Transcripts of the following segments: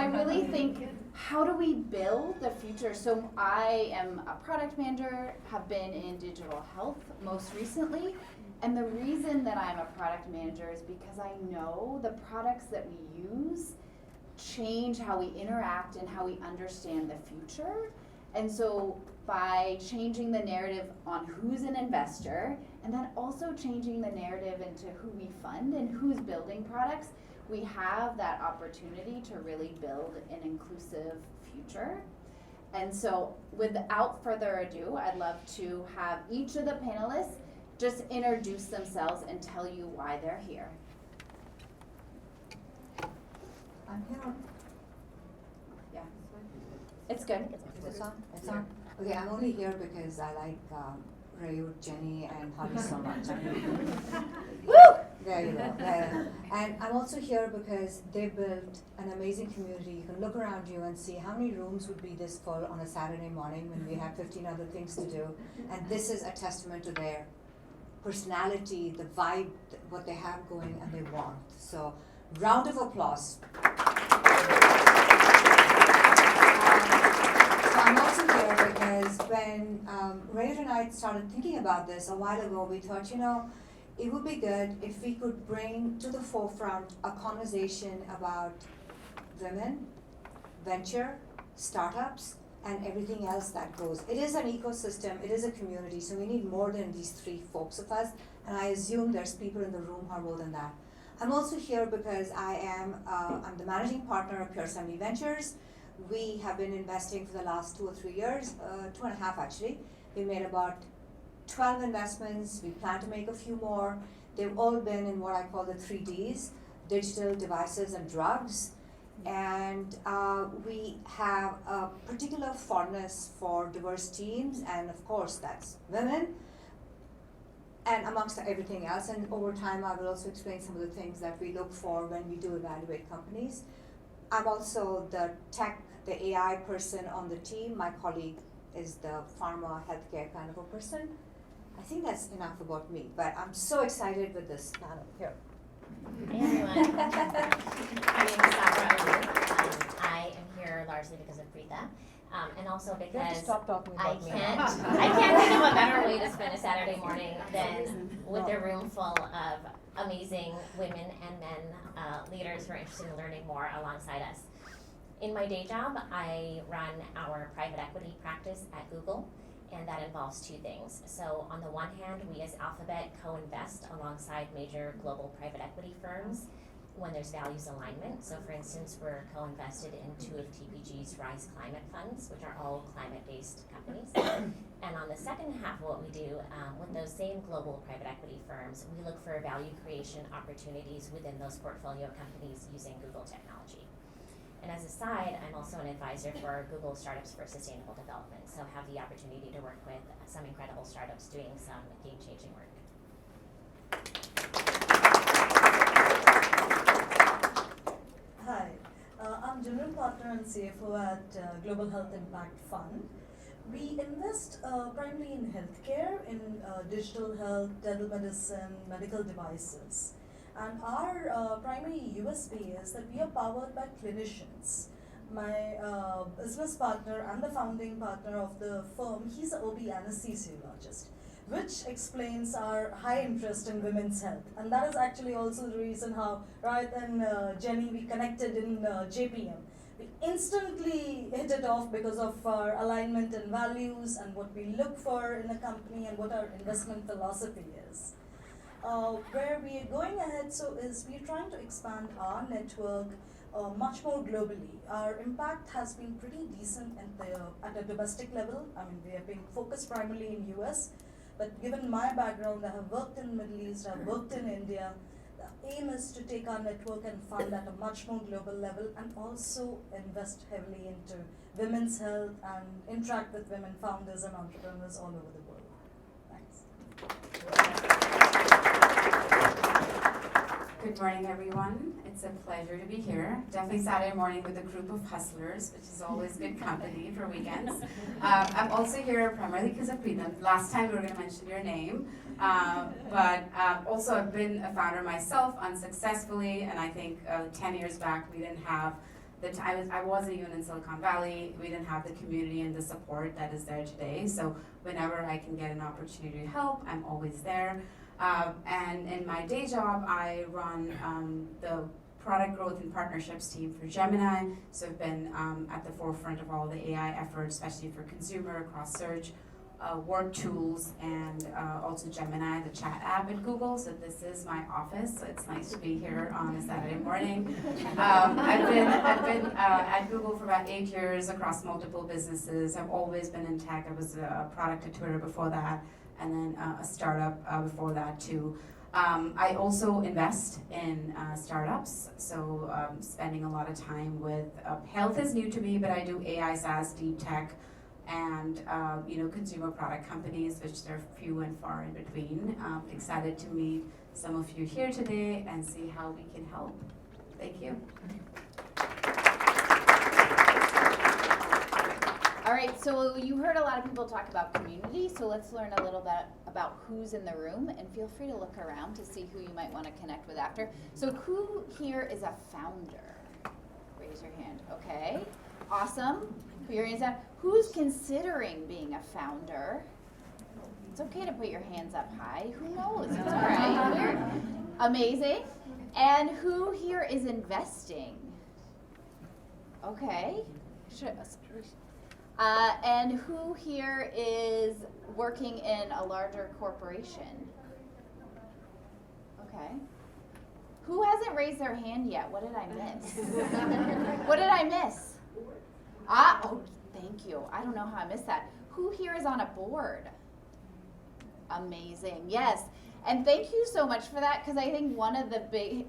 I really think, how do we build the future? So I am a product manager, have been in digital health most recently. And the reason that I'm a product manager is because I know the products that we use change how we interact and how we understand the future. And so by changing the narrative on who's an investor, and then also changing the narrative into who we fund and who's building products, we have that opportunity to really build an inclusive future. And so without further ado, I'd love to have each of the panelists just introduce themselves and tell you why they're here. I'm here. Yeah. It's good. Is this on? It's on? Okay, I'm only here because I like Rayu, Jenny, and Holly so much. Woo! There you go. There. And I'm also here because they built an amazing community. You can look around you and see how many rooms would be this full on a Saturday morning when we have 15 other things to do. And this is a testament to their personality, the vibe, what they have going, and they want. So, round of applause. So I'm also here because when Ray and I started thinking about this a while ago, we thought, it would be good if we could bring to the forefront a conversation about women, venture, startups, and everything else that goes. It is an ecosystem, it is a community, so we need more than these three folks of us, and I assume there's people in the room who are more than that. I'm also here because I'm the managing partner of Pier Ventures. We have been investing for the last 2 or 3 years, 2.5 actually. We made about 12 investments, we plan to make a few more. They've all been in what I call the 3Ds, digital, devices, and drugs. And we have a particular fondness for diverse teams, and of course that's women, and amongst everything else. And over time I will also explain some of the things that we look for when we do evaluate companies. I'm also the AI person on the team. My colleague is the pharma, healthcare kind of a person. I think that's enough about me, but I'm so excited with this panel here. Hey everyone, my name is Sabira. I am here largely because of Preetha, and also because stop talking I about me. can't think of a better way to spend a Saturday morning than with a room full of amazing women and men leaders who are interested in learning more alongside us. In my day job, I run our private equity practice at Google, and that involves two things. So on the one hand, we as Alphabet co-invest alongside major global private equity firms when there's values alignment. So for instance, we're co-invested in 2 of TPG's Rise Climate funds, which are all climate-based companies. And on the second half of what we do, with those same global private equity firms, we look for value creation opportunities within those portfolio companies using Google technology. And as a side, I'm also an advisor for Google Startups for Sustainable Development, so have the opportunity to work with some incredible startups doing some game-changing work. Hi, I'm General Partner and CFO at Global Health Impact Fund. We invest primarily in healthcare, in digital health, telemedicine, medical devices. And our primary USP is that we are powered by clinicians. My business partner and the founding partner of the firm, he's an OB anesthesiologist, which explains our high interest in women's health. And that is actually also the reason how, right, and Jenny, we connected in JPM. We instantly hit it off because of our alignment in values and what we look for in a company and what our investment philosophy is. Where we are going ahead is we're trying to expand our network much more globally. Our impact has been pretty decent at a domestic level. I mean, we have been focused primarily in US, but given my background, I have worked in the Middle East, I've worked in India. The aim is to take our network and fund at a much more global level and also invest heavily into women's health and interact with women founders and entrepreneurs all over the world. Thanks. Good morning, everyone. It's a pleasure to be here. Definitely Saturday morning with a group of hustlers, which is always good company for weekends. I'm also here primarily because of Preetha. Last time we were going to mention your name, but also I've been a founder myself unsuccessfully, and I think 10 years back we didn't have I wasn't even in Silicon Valley. We didn't have the community and the support that is there today. So whenever I can get an opportunity to help, I'm always there. And in my day job, I run the product growth and partnerships team for Gemini. So I've been at the forefront of all the AI efforts, especially for consumer, across search, work tools, and also Gemini, the chat app at Google. So this is my office. So it's nice to be here on a Saturday morning. I've been at Google for about 8 years across multiple businesses. I've always been in tech. I was a product at Twitter before that, and then a startup before that too. I also invest in startups, so spending a lot of time with health is new to me, but I do AI, SaaS, deep tech, and consumer product companies, which there are few and far in between. Excited to meet some of you here today and see how we can help. Thank you. All right, so you heard a lot of people talk about community, so let's learn a little bit about who's in the room, and feel free to look around to see who you might want to connect with after. So who here is a founder? Raise your hand. Okay, awesome. Put your hands down. Who's considering being a founder? It's okay to put your hands up high. Who knows? It's all right. Amazing. And who here is investing? Okay. And who here is working in a larger corporation? Okay. Who hasn't raised their hand yet? What did I miss? What did I miss? Oh, thank you. I don't know how I missed that. Who here is on a board? Amazing. Yes. And thank you so much for that, because I think one of the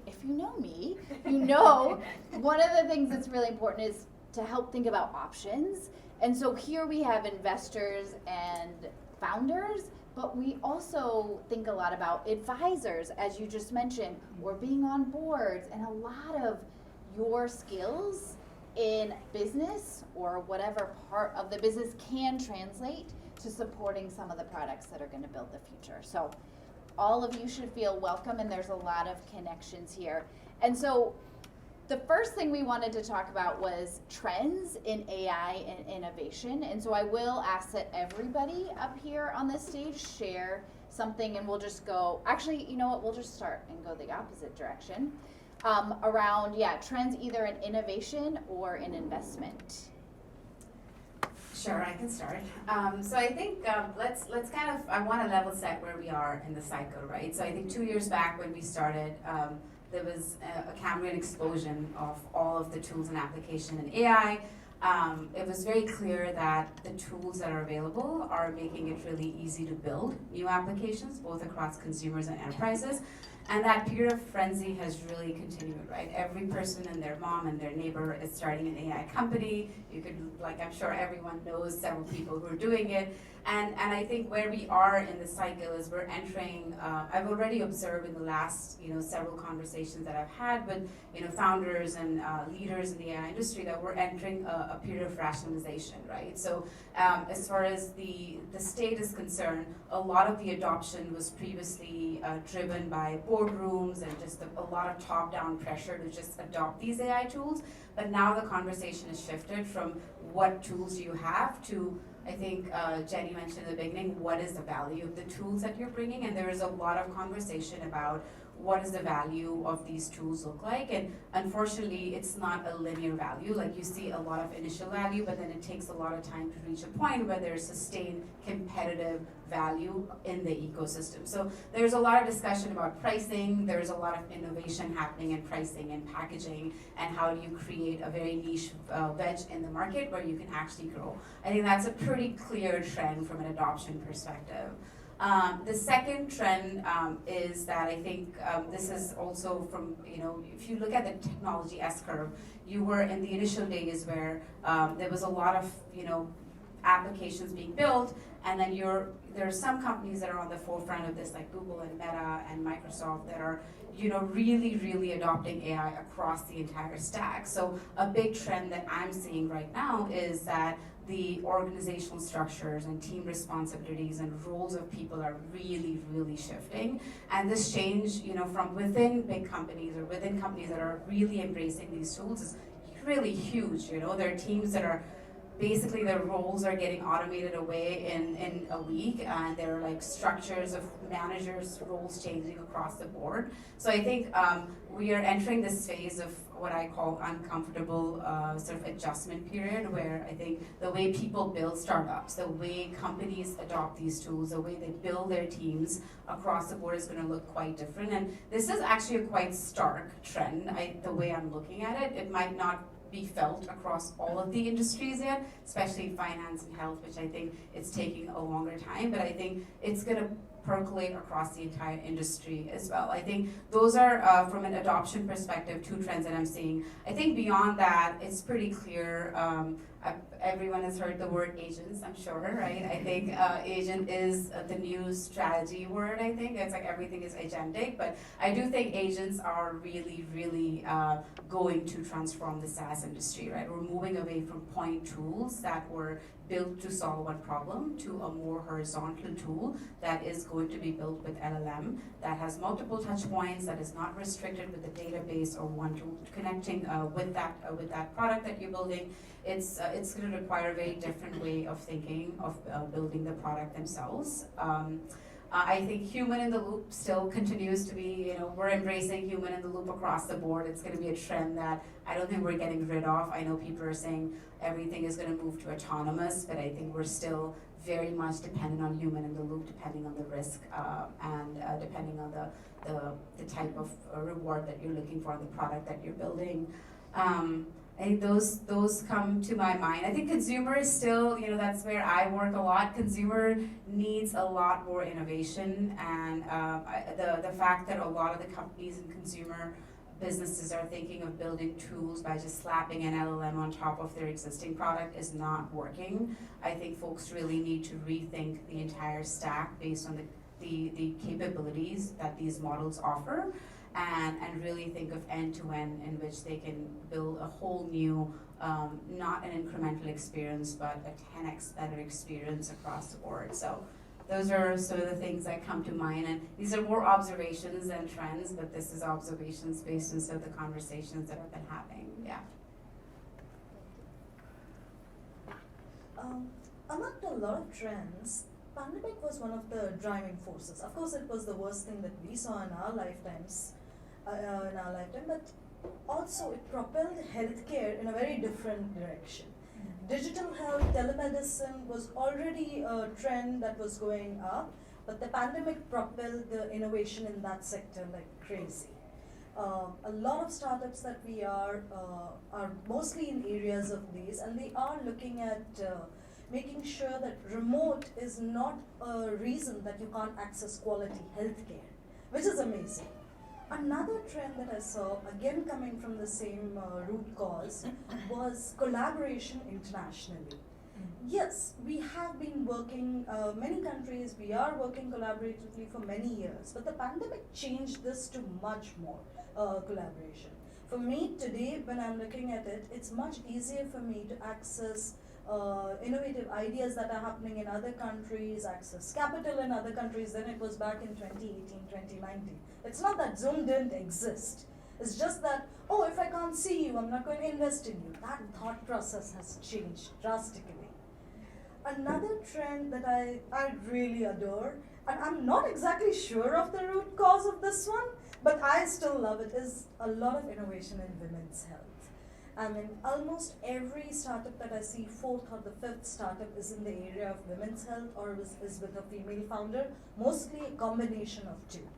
if you know me, you know, one of the things that's really important is to help think about options. And so here we have investors and founders, but we also think a lot about advisors, as you just mentioned, or being on boards, and a lot of your skills in business or whatever part of the business can translate to supporting some of the products that are going to build the future. So all of you should feel welcome, and there's a lot of connections here. And so the first thing we wanted to talk about was trends in AI and innovation. And so I will ask that everybody up here on this stage share something, and we'll just go, actually, you know what, we'll just start and go the opposite direction. Around, trends either in innovation or in investment. Sure, I can start. So I think let's kind of, I want to level set where we are in the cycle, right? So I think 2 years back when we started, there was a Cambrian explosion of all of the tools and application in AI. It was very clear that the tools that are available are making it really easy to build new applications, both across consumers and enterprises. And that period of frenzy has really continued, right? Every person and their mom and their neighbor is starting an AI company. You could, I'm sure everyone knows several people who are doing it. And I think where we are in the cycle is we're entering, I've already observed in the last, several conversations that I've had with, founders and leaders in the AI industry that we're entering a period of rationalization, right? So as far as the state is concerned, a lot of the adoption was previously driven by boardrooms and just a lot of top-down pressure to just adopt these AI tools. But now the conversation has shifted from what tools you have to, I think Jenny mentioned in the beginning, what is the value of the tools that you're bringing? And there is a lot of conversation about what does the value of these tools look like? And unfortunately, it's not a linear value. Like, you see a lot of initial value, but then it takes a lot of time to reach a point where there's sustained competitive value in the ecosystem. So there's a lot of discussion about pricing. There's a lot of innovation happening in pricing and packaging, and how do you create a very niche wedge in the market where you can actually grow. I think that's a pretty clear trend from an adoption perspective. The second trend is that I think this is also from, if you look at the technology S-curve, you were in the initial days where there was a lot of, applications being built, and then there are some companies that are on the forefront of this, like Google and Meta and Microsoft, that are really, really adopting AI across the entire stack. So a big trend that I'm seeing right now is that the organizational structures and team responsibilities and roles of people are really, really shifting. And this change, from within big companies or within companies that are really embracing these tools is really huge, you know. There are teams that are basically their roles are getting automated away in a week, and there are like structures of managers' roles changing across the board. So I think we are entering this phase of what I call uncomfortable sort of adjustment period, where I think the way people build startups, the way companies adopt these tools, the way they build their teams across the board is going to look quite different. And this is actually a quite stark trend. The way I'm looking at it, it might not be felt across all of the industries yet, especially finance and health, which I think it's taking a longer time, but I think it's going to percolate across the entire industry as well. I think those are, from an adoption perspective, two trends that I'm seeing. I think beyond that, it's pretty clear. Everyone has heard the word agents, I'm sure, right? I think agent is the new strategy word, I think. It's like everything is agentic, but I do think agents are really, really going to transform the SaaS industry, right? We're moving away from point tools that were built to solve one problem to a more horizontal tool that is going to be built with LLM, that has multiple touch points, that is not restricted with the database or one tool connecting with that product that you're building. It's going to require a very different way of thinking of building the product themselves. I think human in the loop still continues to be, you know, we're embracing human in the loop across the board. It's going to be a trend that I don't think we're getting rid of. I know people are saying everything is going to move to autonomous, but I think we're still very much dependent on human in the loop, depending on the risk and depending on the type of reward that you're looking for on the product that you're building. I think those come to my mind. I think consumer is still, you know, that's where I work a lot. Consumer needs a lot more innovation, and the fact that a lot of the companies in consumer businesses are thinking of building tools by just slapping an LLM on top of their existing product is not working. I think folks really need to rethink the entire stack based on the capabilities that these models offer. And really think of end-to-end in which they can build a whole new, not an incremental experience, but a 10x better experience across the board. So those are sort of the things that come to mind. And these are more observations than trends, but this is observations based on sort of the conversations that I've been having. Yeah. Among a lot of trends, pandemic was one of the driving forces. Of course, it was the worst thing that we saw in our lifetime, but also it propelled healthcare in a very different direction. Digital health, telemedicine was already a trend that was going up, but the pandemic propelled the innovation in that sector like crazy. A lot of startups that we are mostly in areas of these, and they are looking at making sure that remote is not a reason that you can't access quality healthcare, which is amazing. Another trend that I saw, again coming from the same root cause, was collaboration internationally. Yes, we have been working, many countries, we are working collaboratively for many years, but the pandemic changed this to much more collaboration. For me today, when I'm looking at it, it's much easier for me to access innovative ideas that are happening in other countries, access capital in other countries than it was back in 2018, 2019. It's not that Zoom didn't exist. It's just that, oh, if I can't see you, I'm not going to invest in you. That thought process has changed drastically. Another trend that I really adore, and I'm not exactly sure of the root cause of this one, but I still love it, is a lot of innovation in women's health. I mean, almost every startup that I see, fourth or the fifth startup is in the area of women's health or is with a female founder, mostly a combination of two.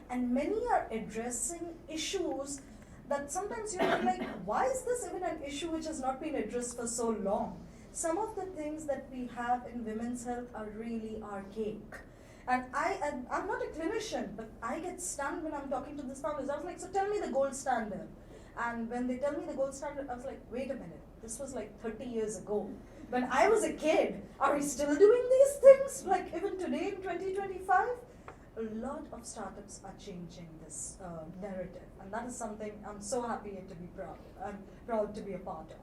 And many are addressing issues that sometimes you're like, why is this even an issue which has not been addressed for so long? Some of the things that we have in women's health are really archaic. And I'm not a clinician, but I get stunned when I'm talking to these founders. I was like, so tell me the gold standard. And when they tell me the gold standard, I was like, wait a minute, this was like 30 years ago. When I was a kid, are we still doing these things? Like even today in 2025? A lot of startups are changing this narrative. And that is something I'm so happy to be proud of. I'm proud to be a part of.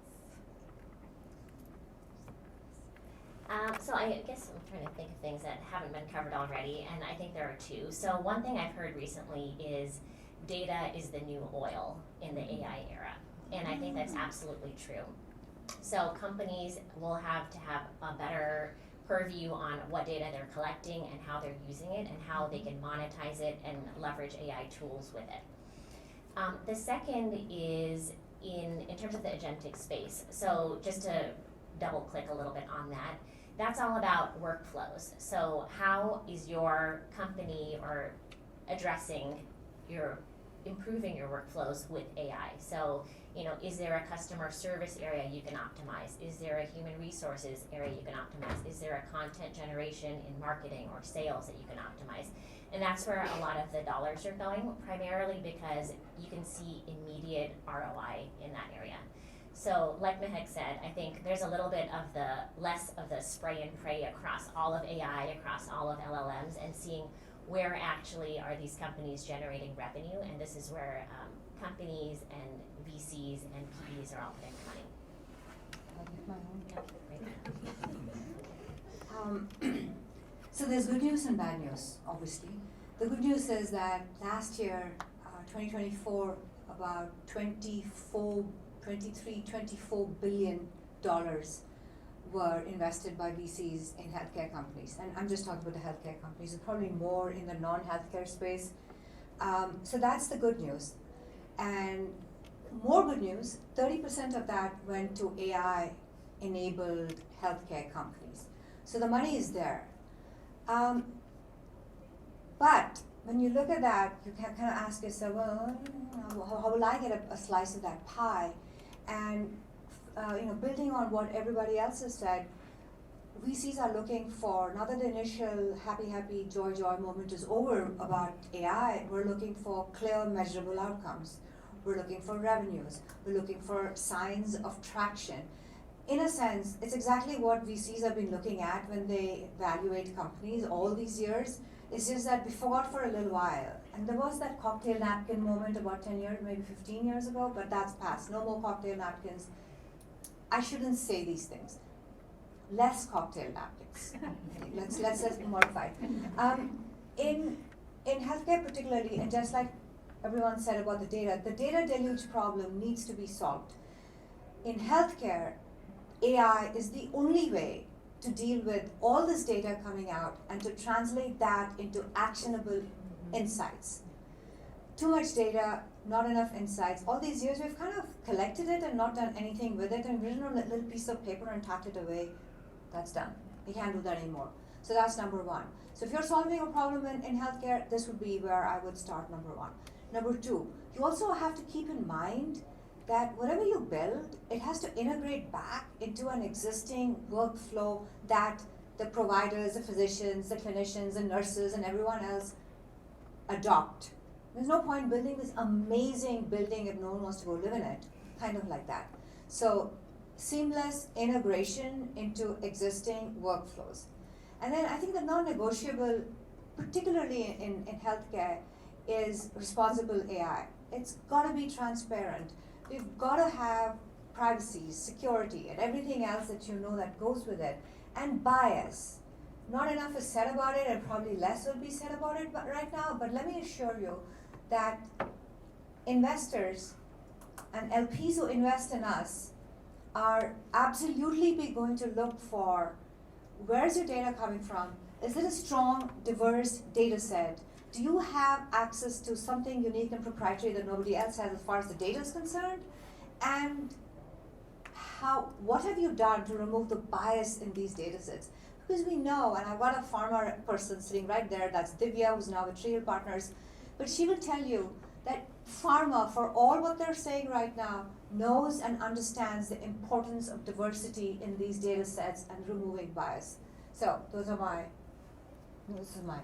So I guess I'm trying to think of things that haven't been covered already, and I think there are two. So one thing I've heard recently is data is the new oil in the AI era. And I think that's absolutely true. So companies will have to have a better purview on what data they're collecting and how they're using it and how they can monetize it and leverage AI tools with it. The second is in terms of the agentic space. So just to double click a little bit on that, that's all about workflows. So how is your company or improving your workflows with AI? So, is there a customer service area you can optimize? Is there a human resources area you can optimize? Is there a content generation in marketing or sales that you can optimize? And that's where a lot of the dollars are going, primarily because you can see immediate ROI in that area. So like Mahak said, I think there's a little bit of less of the spray and pray across all of AI, across all of LLMs, and seeing where actually are these companies generating revenue, and this is where companies and VCs and PEs are all putting money. So there's good news and bad news, obviously. The good news is that last year, 2024, about $24 billion were invested by VCs in healthcare companies. And I'm just talking about the healthcare companies, probably more in the non-healthcare space. So that's the good news. And more good news, 30% of that went to AI-enabled healthcare companies. So the money is there. But when you look at that, you can kind of ask yourself, well, how will I get a slice of that pie? And building on what everybody else has said, VCs are looking for, now that the initial happy, joy moment is over about AI, we're looking for clear, measurable outcomes. We're looking for revenues. We're looking for signs of traction. In a sense, it's exactly what VCs have been looking at when they evaluate companies all these years. It's just that we forgot for a little while. And there was that cocktail napkin moment about 10 years, maybe 15 years ago, but that's past. No more cocktail napkins. I shouldn't say these things. Less cocktail napkins. let's modify. In healthcare particularly, and just like everyone said about the data deluge problem needs to be solved. In healthcare, AI is the only way to deal with all this data coming out and to translate that into actionable insights. Too much data, not enough insights. All these years we've kind of collected it and not done anything with it and written on a little piece of paper and tucked it away. That's done. We can't do that anymore. So that's number one. So if you're solving a problem in healthcare, this would be where I would start, number one. Number two, you also have to keep in mind that whatever you build, it has to integrate back into an existing workflow that the providers, the physicians, the clinicians, the nurses, and everyone else adopt. There's no point building this amazing building if no one wants to go live in it, kind of like that. So seamless integration into existing workflows. And then I think the non-negotiable, particularly in healthcare, is responsible AI. It's got to be transparent. We've got to have privacy, security, and everything else that that goes with it. And bias. Not enough is said about it, and probably less will be said about it right now, but let me assure you that investors and LPs who invest in us are absolutely going to look for, where's your data coming from? Is it a strong, diverse data set? Do you have access to something unique and proprietary that nobody else has as far as the data is concerned? And what have you done to remove the bias in these data sets? Because we know, and I've got a pharma person sitting right there, that's Divya, who's now with Sheetal Partners, but she will tell you that pharma, for all what they're saying right now, knows and understands the importance of diversity in these data sets and removing bias. So this is mine.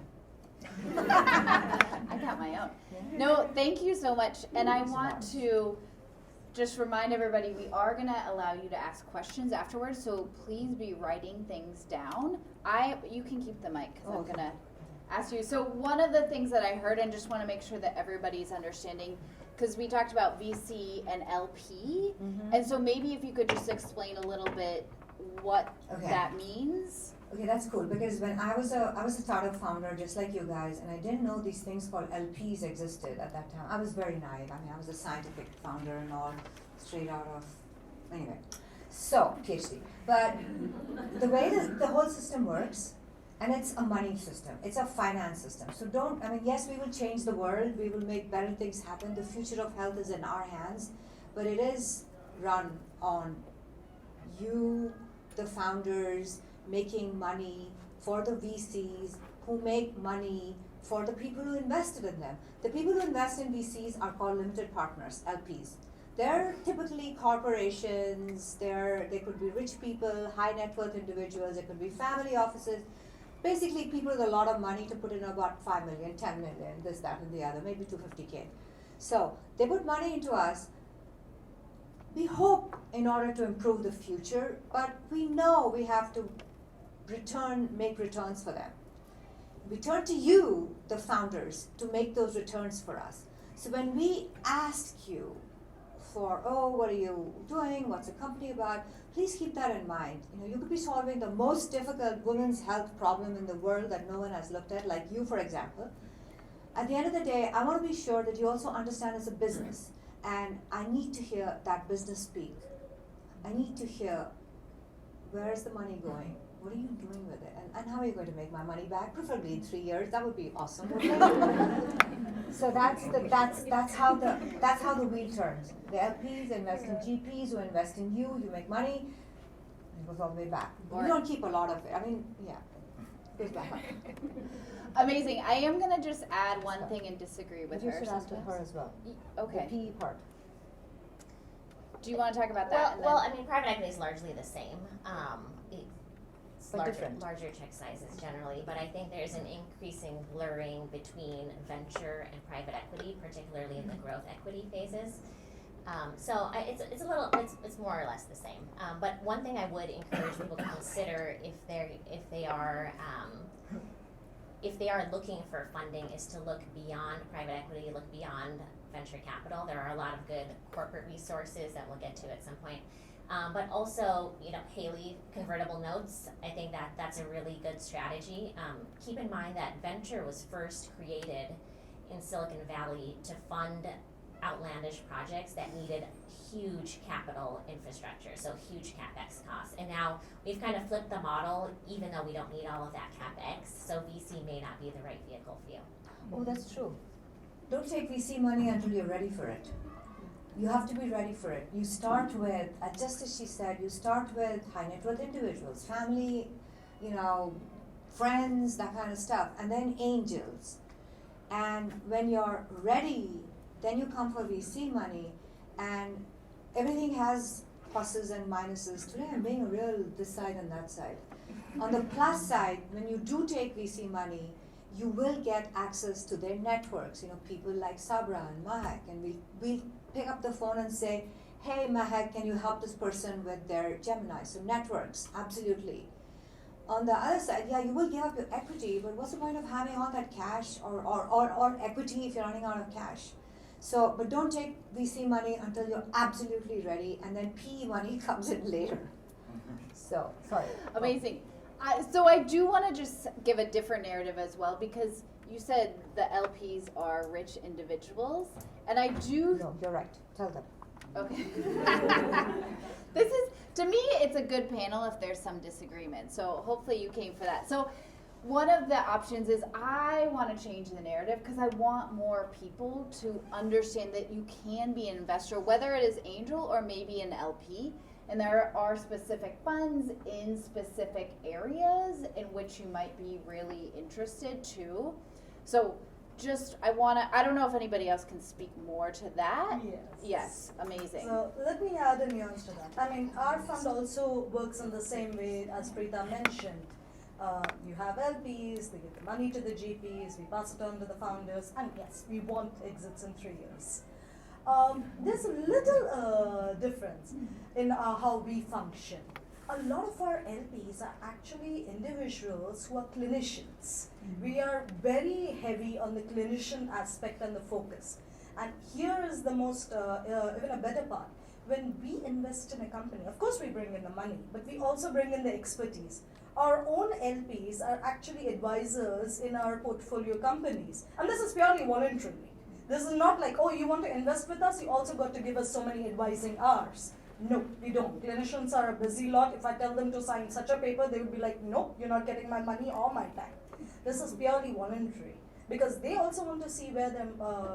I got my own. No, thank you so much. And I want to just remind everybody, we are going to allow you to ask questions afterwards, so please be writing things down. You can keep the mic because I'm going to ask you. So one of the things that I heard, and just want to make sure that everybody's understanding, because we talked about VC and LP, and so maybe if you could just explain a little bit what Okay. that means. Okay, that's cool, because when I was a startup founder just like you guys, and I didn't know these things called LPs existed at that time. I was very naive. I mean, I was a scientific founder and all, straight out of, anyway. So, PhD. But the way the whole system works, and it's a money system, it's a finance system. So yes, we will change the world, we will make better things happen. The future of health is in our hands, but it is run on you, the founders, making money for the VCs who make money for the people who invested in them. The people who invest in VCs are called limited partners, LPs. They're typically corporations, they could be rich people, high net worth individuals, it could be family offices, basically people with a lot of money to put in about 5 million, 10 million, this, that, and the other, maybe 250K. So they put money into us, we hope in order to improve the future, but we know we have to make returns for them. We turn to you, the founders, to make those returns for us. So when we ask you for, what are you doing, what's the company about, please keep that in mind. You could be solving the most difficult women's health problem in the world that no one has looked at, like you, for example. At the end of the day, I want to be sure that you also understand it's a business, and I need to hear that business speak. I need to hear, where is the money going? What are you doing with it? And how are you going to make my money back? Preferably in 3 years. That would be awesome. So that's how the wheel turns. The LPs invest in GPs who invest in you. You make money, and it goes all the way back. We don't keep a lot of it. I mean, yeah, it goes back. Amazing. I am gonna just add one thing and disagree with her. You should ask her as well. Okay. The PE part. Do you want to talk about that? Well, I mean, private equity is largely the same. It's But different. larger check sizes generally, but I think there's an increasing blurring between venture and private equity, particularly in the growth equity phases. It's more or less the same. But one thing I would encourage people to consider if they are looking for funding is to look beyond private equity, look beyond venture capital. There are a lot of good corporate resources that we'll get to at some point. But also, Haley, convertible notes, I think that's a really good strategy. Keep in mind that venture was first created in Silicon Valley to fund outlandish projects that needed huge capital infrastructure, so huge CapEx costs. And now we've kind of flipped the model, even though we don't need all of that CapEx, so VC may not be the right vehicle for you. Oh, that's true. Don't take VC money until you're ready for it. You have to be ready for it. You start with, just as she said, you start with high net worth individuals, family, friends, that kind of stuff, and then angels. And when you're ready, then you come for VC money, and everything has pluses and minuses. Today I'm being a real this side and that side. On the plus side, when you do take VC money, you will get access to their networks, people like Sabira and Mahak, and we'll pick up the phone and say, hey Mahak, can you help this person with their Gemini? So networks, absolutely. On the other side, you will give up your equity, but what's the point of having all that cash or equity if you're running out of cash? So, but don't take VC money until you're absolutely ready, and then PE money comes in later. So, sorry. Amazing. So I do want to just give a different narrative as well, because you said the LPs are rich individuals, and I do. No, you're right. Tell them. Okay. To me, it's a good panel if there's some disagreement. So hopefully you came for that. So one of the options is I want to change the narrative because I want more people to understand that you can be an investor, whether it is angel or maybe an LP. And there are specific funds in specific areas in which you might be really interested too. So I don't know if anybody else can speak more to that. Yes, amazing. So let me add a nuance to that. I mean, our fund also works in the same way as Preetha mentioned. You have LPs, they give the money to the GPs, we pass it on to the founders, and yes, we want exits in 3 years. There's a little difference in how we function. A lot of our LPs are actually individuals who are clinicians. We are very heavy on the clinician aspect and the focus. And here is the most, even a better part. when we invest in a company, of course we bring in the money, but we also bring in the expertise. Our own LPs are actually advisors in our portfolio companies. And this is purely voluntary. This is not like, oh, you want to invest with us, you also got to give us so many advising hours. No, we don't. Clinicians are a busy lot. If I tell them to sign such a paper, they would be like, no, you're not getting my money or my time. This is purely voluntary. Because they also want to see where their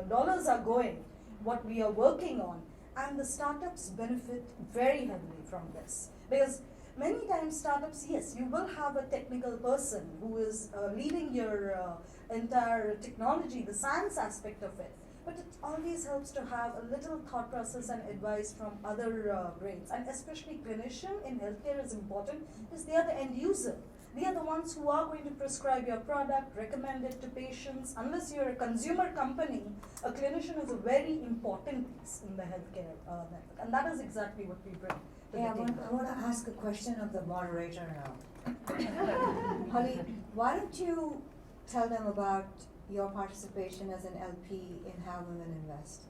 dollars are going, what we are working on. And the startups benefit very heavily from this. Because many times startups, yes, you will have a technical person who is leading your entire technology, the science aspect of it. But it always helps to have a little thought process and advice from other brains. And especially clinician in healthcare is important because they are the end user. They are the ones who are going to prescribe your product, recommend it to patients. Unless you're a consumer company, a clinician is a very important piece in the healthcare network. And that is exactly what we bring to the Yeah, table. I want to ask a question of the moderator now. Holly, why don't you tell them about your participation as an LP in How Women Invest?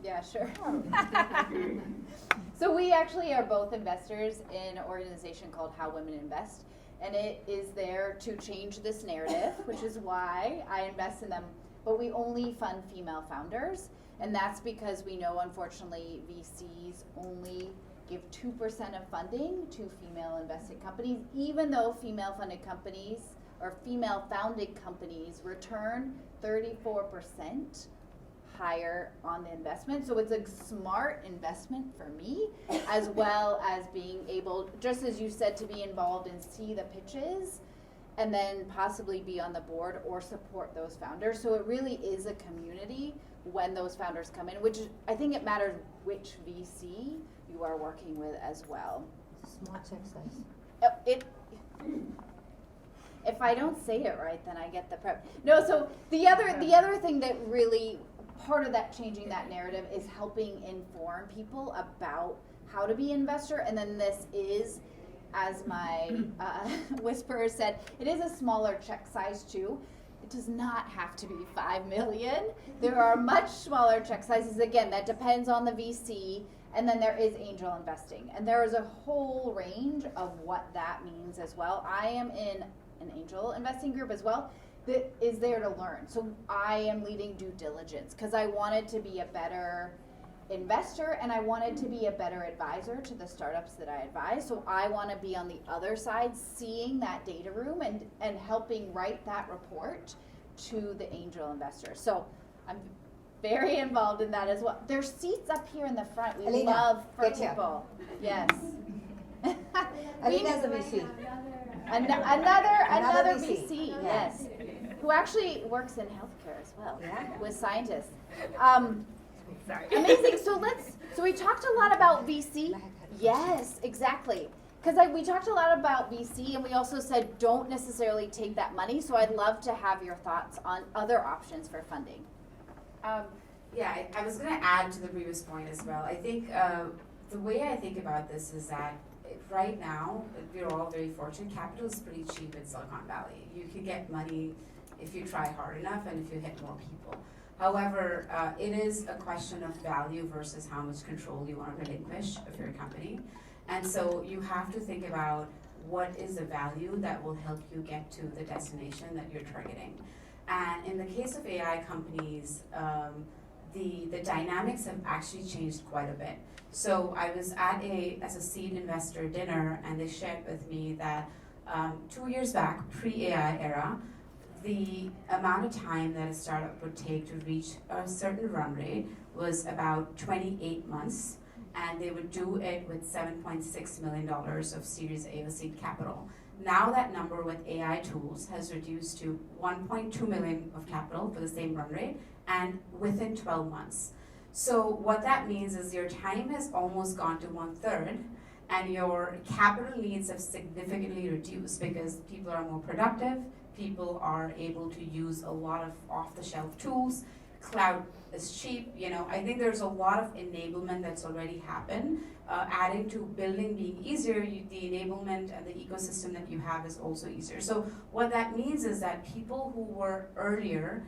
Yeah, sure. So we actually are both investors in an organization called How Women Invest, and it is there to change this narrative, which is why I invest in them. But we only fund female founders, and that's because we know, unfortunately, VCs only give 2% of funding to female invested companies, even though female funded companies or female founded companies return 34% higher on the investment. So it's a smart investment for me, as well as being able, just as you said, to be involved and see the pitches and then possibly be on the board or support those founders. So it really is a community when those founders come in, which I think it matters which VC you are working with as well. Small check size. If I don't say it right, then I get the prep. No, so the other thing that really, part of that changing that narrative is helping inform people about how to be an investor. And then this is, as my whisperer said, it is a smaller check size too. It does not have to be 5 million. There are much smaller check sizes. Again, that depends on the VC. And then there is angel investing. And there is a whole range of what that means as well. I am in an angel investing group as well that is there to learn. So I am leading due diligence because I wanted to be a better investor and I wanted to be a better advisor to the startups that I advise. So I want to be on the other side, seeing that data room and helping write that report to the angel investors. So I'm very involved in that as well. There's seats up here in the front. We Alina, love for get here. people. Yes. Alina's a VC. Another VC. VC, Yeah. yes, who actually works in healthcare as well, Yeah. with scientists. Amazing. So we talked a lot about VC. Yes, exactly. Because we talked a lot about VC, and we also said don't necessarily take that money. So I'd love to have your thoughts on other options for funding. Yeah, I was going to add to the previous point as well. I think the way I think about this is that right now, we're all very fortunate. Capital is pretty cheap in Silicon Valley. You can get money if you try hard enough and if you hit more people. However, it is a question of value versus how much control you want to relinquish of your company. And so you have to think about what is the value that will help you get to the destination that you're targeting. And in the case of AI companies, the dynamics have actually changed quite a bit. So I was at as a seed investor dinner, and they shared with me that 2 years back, pre-AI era, the amount of time that a startup would take to reach a certain run rate was about 28 months, and they would do it with $7.6 million of Series A or seed capital. Now that number with AI tools has reduced to 1.2 million of capital for the same run rate, and within 12 months. So what that means is your time has almost gone to 1/3, and your capital needs have significantly reduced because people are more productive, people are able to use a lot of off-the-shelf tools, cloud is cheap, I think there's a lot of enablement that's already happened. Adding to building being easier, the enablement and the ecosystem that you have is also easier. So what that means is that people who were earlier,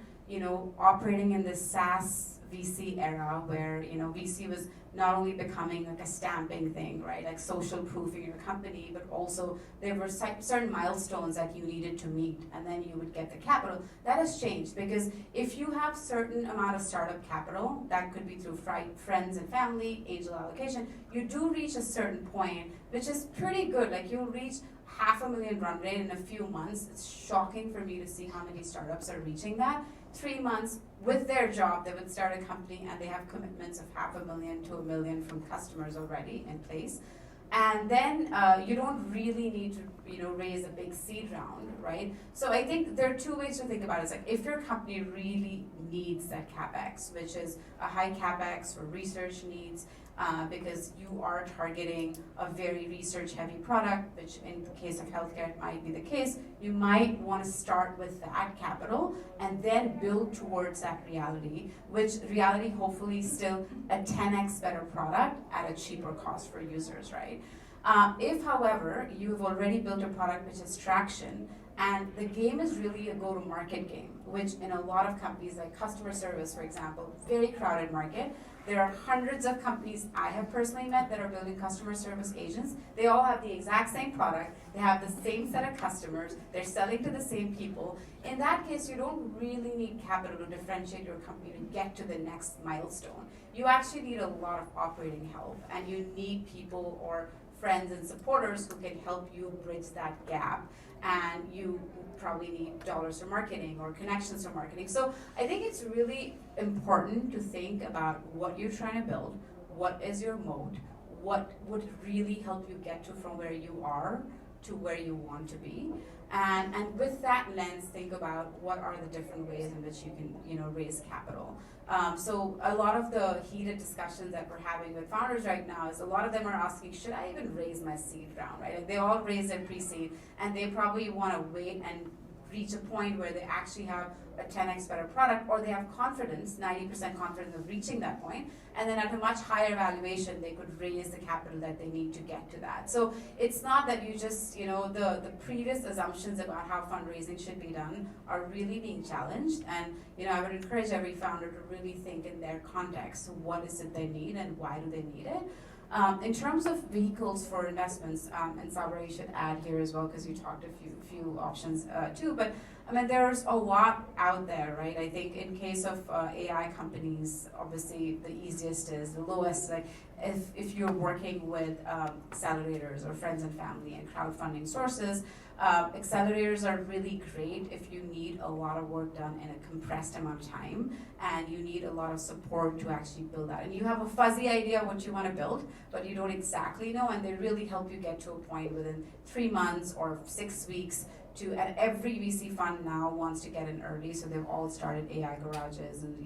operating in this SaaS VC era where, VC was not only becoming like a stamping thing, right, like social proofing your company, but also there were certain milestones that you needed to meet, and then you would get the capital. That has changed, because if you have certain amount of startup capital, that could be through friends and family, angel allocation, you do reach a certain point, which is pretty good. Like, you'll reach $500,000 run rate in a few months. It's shocking for me to see how many startups are reaching that. 3 months with their job, they would start a company and they have commitments of $500,000 to $1 million from customers already in place. And then you don't really need to, raise a big seed round, right? So I think there are two ways to think about it. It's like, if your company really needs that CapEx, which is a high CapEx for research needs, because you are targeting a very research-heavy product, which in the case of healthcare might be the case, you might want to start with that capital and then build towards that reality, which reality hopefully is still a 10x better product at a cheaper cost for users, right? If, however, you've already built a product which has traction, and the game is really a go-to-market game, which in a lot of companies, like customer service, for example, very crowded market. There are hundreds of companies I have personally met that are building customer service agents. They all have the exact same product. They have the same set of customers. They're selling to the same people. In that case, you don't really need capital to differentiate your company to get to the next milestone. You actually need a lot of operating help, and you need people or friends and supporters who can help you bridge that gap. And you probably need dollars for marketing or connections for marketing. So I think it's really important to think about what you're trying to build, what is your moat, what would really help you get to from where you are to where you want to be. And with that lens, think about what are the different ways in which you can raise capital. So a lot of the heated discussions that we're having with founders right now is a lot of them are asking, should I even raise my seed round, right? Like, they all raise their pre-seed, and they probably want to wait and reach a point where they actually have a 10x better product, or they have confidence, 90% confidence of reaching that point, and then at a much higher valuation, they could raise the capital that they need to get to that. So it's not that you just, the previous assumptions about how fundraising should be done are really being challenged, and I would encourage every founder to really think in their context, what is it they need and why do they need it? In terms of vehicles for investments, and Sabira, you should add here as well, because you talked a few options too, but I mean, there's a lot out there, right? I think in case of AI companies, obviously the easiest is the lowest. Like, if you're working with accelerators or friends and family and crowdfunding sources, accelerators are really great if you need a lot of work done in a compressed amount of time, and you need a lot of support to actually build that. And you have a fuzzy idea what you want to build, but you don't exactly know, and they really help you get to a point within 3 months or 6 weeks. And every VC fund now wants to get in early, so they've all started AI garages and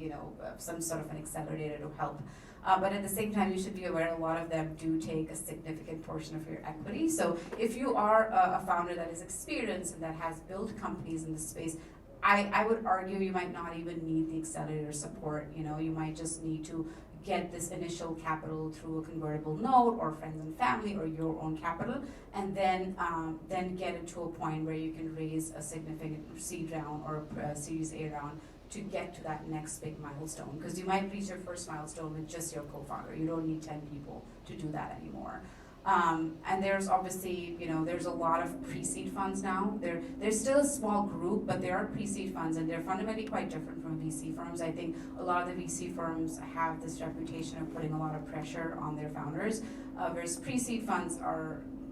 some sort of an accelerator to help. But at the same time, you should be aware a lot of them do take a significant portion of your equity. So if you are a founder that is experienced and that has built companies in this space, I would argue you might not even need the accelerator support. You might just need to get this initial capital through a convertible note or friends and family or your own capital, and then get it to a point where you can raise a significant seed round or a Series A round to get to that next big milestone. Because you might reach your first milestone with just your co-founder. You don't need 10 people to do that anymore. And there's obviously, there's a lot of pre-seed funds now. There's still a small group, but there are pre-seed funds, and they're fundamentally quite different from VC firms. I think a lot of the VC firms have this reputation of putting a lot of pressure on their founders, whereas pre-seed funds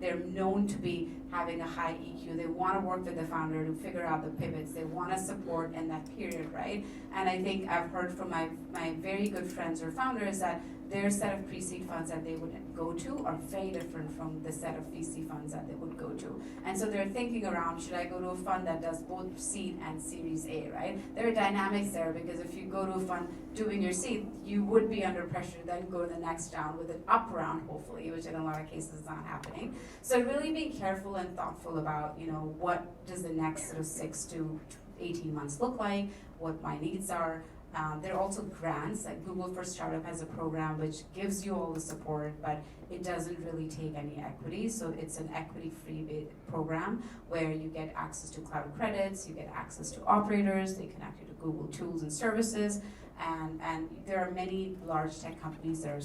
they're known to be having a high EQ. They want to work with the founder to figure out the pivots. They want to support in that period, right? And I think I've heard from my very good friends or founders that their set of pre-seed funds that they would go to are very different from the set of VC funds that they would go to. And so they're thinking around, should I go to a fund that does both seed and Series A, right? There are dynamics there, because if you go to a fund doing your seed, you would be under pressure to then go to the next round with an up round, hopefully, which in a lot of cases is not happening. So really being careful and thoughtful about, what does the next sort of 6 to 18 months look like, what my needs are. There are also grants, like Google for Startup has a program which gives you all the support, but it doesn't really take any equity. So it's an equity-free program where you get access to cloud credits, you get access to operators, they connect you to Google tools and services, and there are many large tech companies that are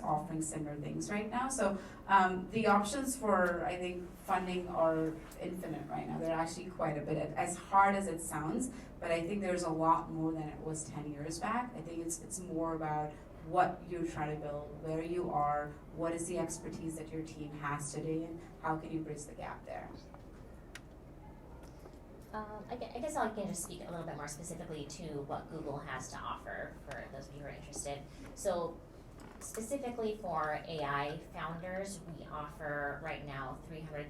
offering similar things right now. So the options for, I think, funding are infinite right now. They're actually quite a bit, as hard as it sounds, but I think there's a lot more than it was 10 years back. I think it's more about what you're trying to build, where you are, what is the expertise that your team has today, and how can you bridge the gap there? I guess I can just speak a little bit more specifically to what Google has to offer for those of you who are interested. So specifically for AI founders, we offer right now $300,000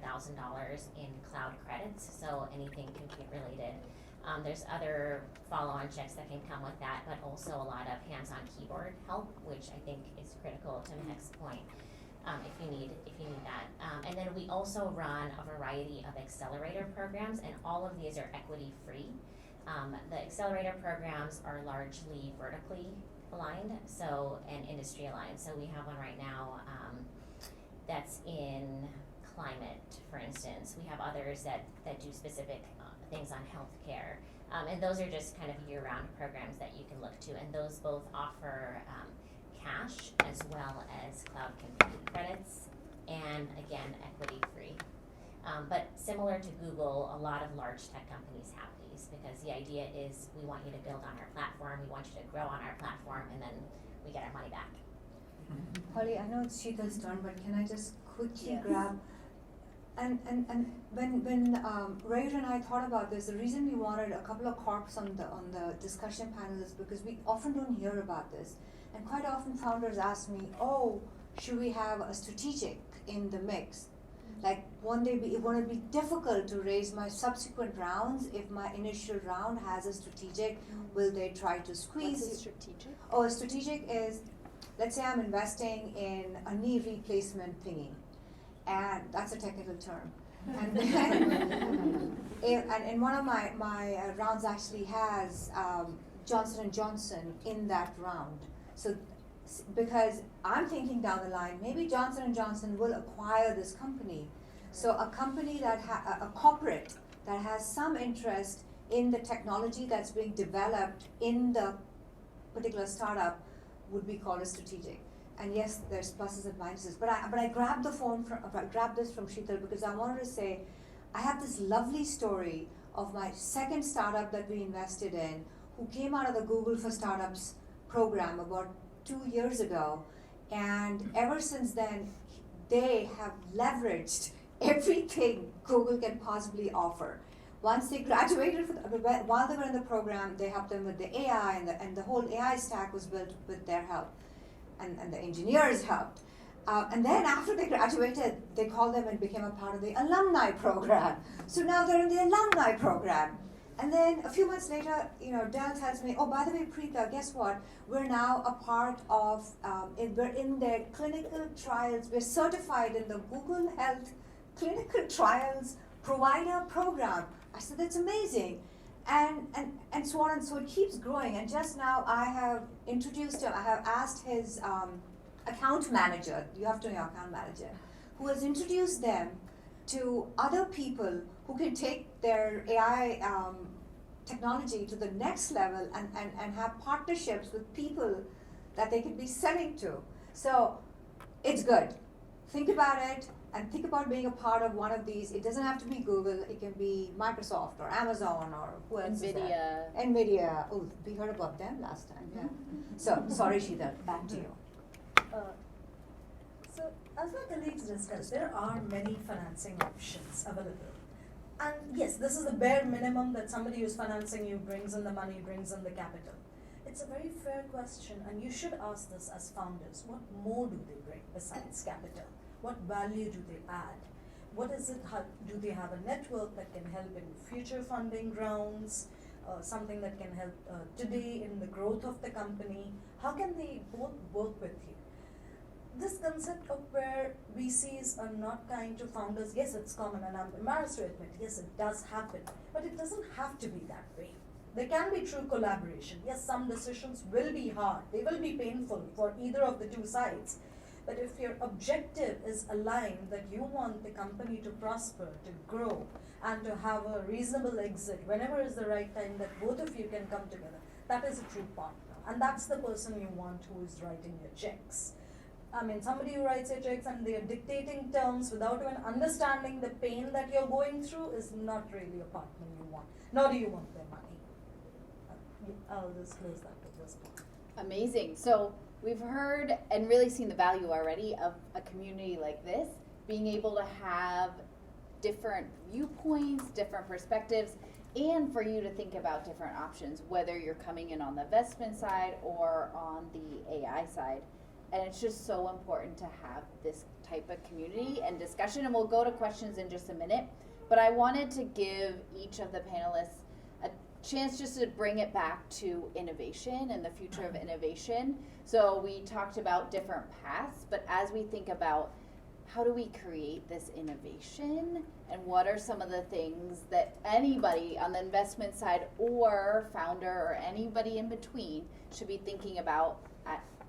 in cloud credits, so anything compute related. There's other follow-on checks that can come with that, but also a lot of hands-on keyboard help, which I think is critical to Mahak's point. If you need that. And then we also run a variety of accelerator programs, and all of these are equity free. The accelerator programs are largely vertically aligned, and industry aligned. So we have one right now that's in climate, for instance. We have others that do specific things on healthcare. And those are just kind of year-round programs that you can look to, and those both offer cash as well as cloud computing credits, and again, equity free. But similar to Google, a lot of large tech companies have these, because the idea is we want you to build on our platform, we want you to grow on our platform, and then we get our money back. Holly, I know it's Sheetal's turn, but can I just quickly Yes. grab? And when Rayur and I thought about this, the reason we wanted a couple of corps on the discussion panel is because we often don't hear about this, and quite often founders ask me, "Oh, should we have a strategic in the mix? Like, won't it be difficult to raise my subsequent rounds if my initial round has a strategic? Will they try to squeeze?" What's a strategic? Oh, a strategic is, let's say I'm investing in a knee replacement thingy, and that's a technical term. And then, and one of my rounds actually has Johnson & Johnson in that round. So, because I'm thinking down the line, maybe Johnson & Johnson will acquire this company. So a company that a corporate that has some interest in the technology that's being developed in the particular startup would be called a strategic. And yes, there's pluses and minuses. But I grabbed this from Sheetal because I wanted to say, I have this lovely story of my second startup that we invested in, who came out of the Google for Startups program about 2 years ago, and ever since then they have leveraged everything Google can possibly offer. Once they graduated, while they were in the program, they helped them with the AI, and the whole AI stack was built with their help, and the engineers helped. And then after they graduated, they called them and became a part of the alumni program. So now they're in the alumni program. And then a few months later, Dell tells me, "Oh, by the way, Preetha, guess what? We're now a part of, we're in their clinical trials. We're certified in the Google Health Clinical Trials Provider Program." I said, "That's amazing." And so on, and so it keeps growing. And just now I have introduced him, I have asked his account manager, you have to know your account manager, who has introduced them to other people who can take their AI technology to the next level and have partnerships with people that they can be selling to. So it's good. Think about it, and think about being a part of one of these. It doesn't have to be Google, it can be Microsoft or Amazon or who else is there? NVIDIA. Oh, we heard about them last time, yeah. So, sorry Sheetal, back to you. So, as my colleagues discussed, there are many financing options available. And yes, this is the bare minimum that somebody who's financing you brings in the money, brings in the capital. It's a very fair question, and you should ask this as founders. What more do they bring besides capital? What value do they add? What is it, do they have a network that can help in future funding rounds? Something that can help today in the growth of the company? How can they both work with you? This concept of where VCs are not kind to founders, yes, it's common, and I'm embarrassed to admit, yes, it does happen, but it doesn't have to be that way. There can be true collaboration. Yes, some decisions will be hard, they will be painful for either of the two sides, but if your objective is aligned, that you want the company to prosper, to grow, and to have a reasonable exit whenever is the right time that both of you can come together, that is a true partner. And that's the person you want who is writing your checks. I mean, somebody who writes your checks and they are dictating terms without even understanding the pain that you're going through is not really a partner you want, nor do you want their money. I'll just close that at this point. Amazing. So we've heard and really seen the value already of a community like this, being able to have different viewpoints, different perspectives, and for you to think about different options, whether you're coming in on the investment side or on the AI side. And it's just so important to have this type of community and discussion, and we'll go to questions in just a minute. But I wanted to give each of the panelists a chance just to bring it back to innovation and the future of innovation. So we talked about different paths, but as we think about how do we create this innovation and what are some of the things that anybody on the investment side or founder or anybody in between should be thinking about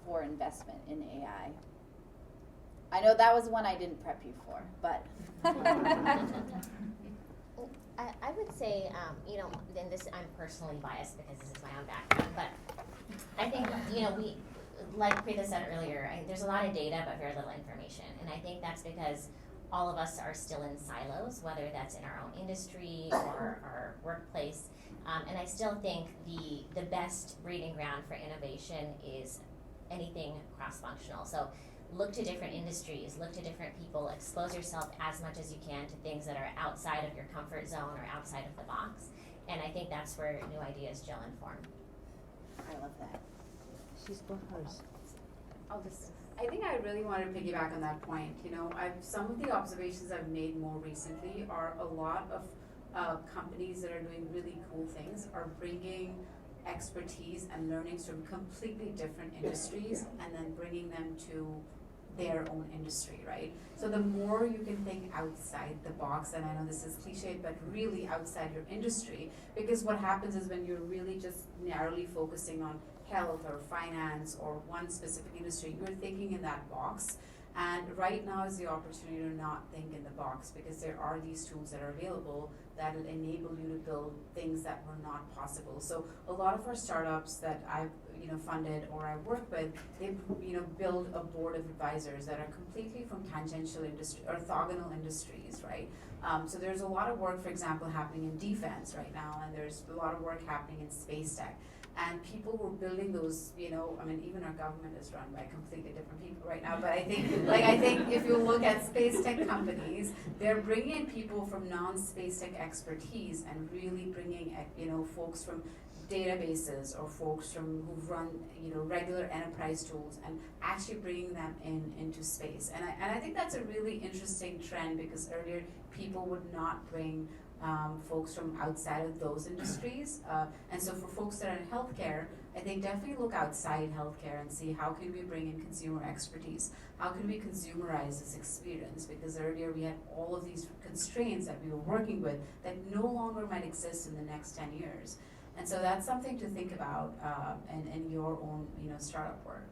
for investment in AI? I know that was one I didn't prep you for, but. I would say, and this, I'm personally biased because this is my own background, but I think, we, like Preetha said earlier, there's a lot of data but very little information. And I think that's because all of us are still in silos, whether that's in our own industry or our workplace. And I still think the best breeding ground for innovation is anything cross-functional. So look to different industries, look to different people, expose yourself as much as you can to things that are outside of your comfort zone or outside of the box. And I think that's where new ideas gel and form. I love that. She's got hers. I think I really want to piggyback on that point. Some of the observations I've made more recently are a lot of companies that are doing really cool things are bringing expertise and learnings from completely different industries and then bringing them to their own industry, right? So the more you can think outside the box, and I know this is cliched, but really outside your industry, because what happens is when you're really just narrowly focusing on health or finance or one specific industry, you're thinking in that box. And right now is the opportunity to not think in the box, because there are these tools that are available that will enable you to build things that were not possible. So a lot of our startups that I've funded or I work with, they build a board of advisors that are completely from tangential industry or orthogonal industries, right? So there's a lot of work, for example, happening in defense right now, and there's a lot of work happening in space tech. And people were building those, even our government is run by completely different people right now. But I think if you look at space tech companies, they're bringing in people from non-space tech expertise and really bringing, folks from databases or folks who've run, regular enterprise tools and actually bringing them into space. And I think that's a really interesting trend, because earlier people would not bring folks from outside of those industries. And so for folks that are in healthcare, I think definitely look outside healthcare and see how can we bring in consumer expertise? How can we consumerize this experience? Because earlier we had all of these constraints that we were working with that no longer might exist in the next 10 years. And so that's something to think about in your own startup work.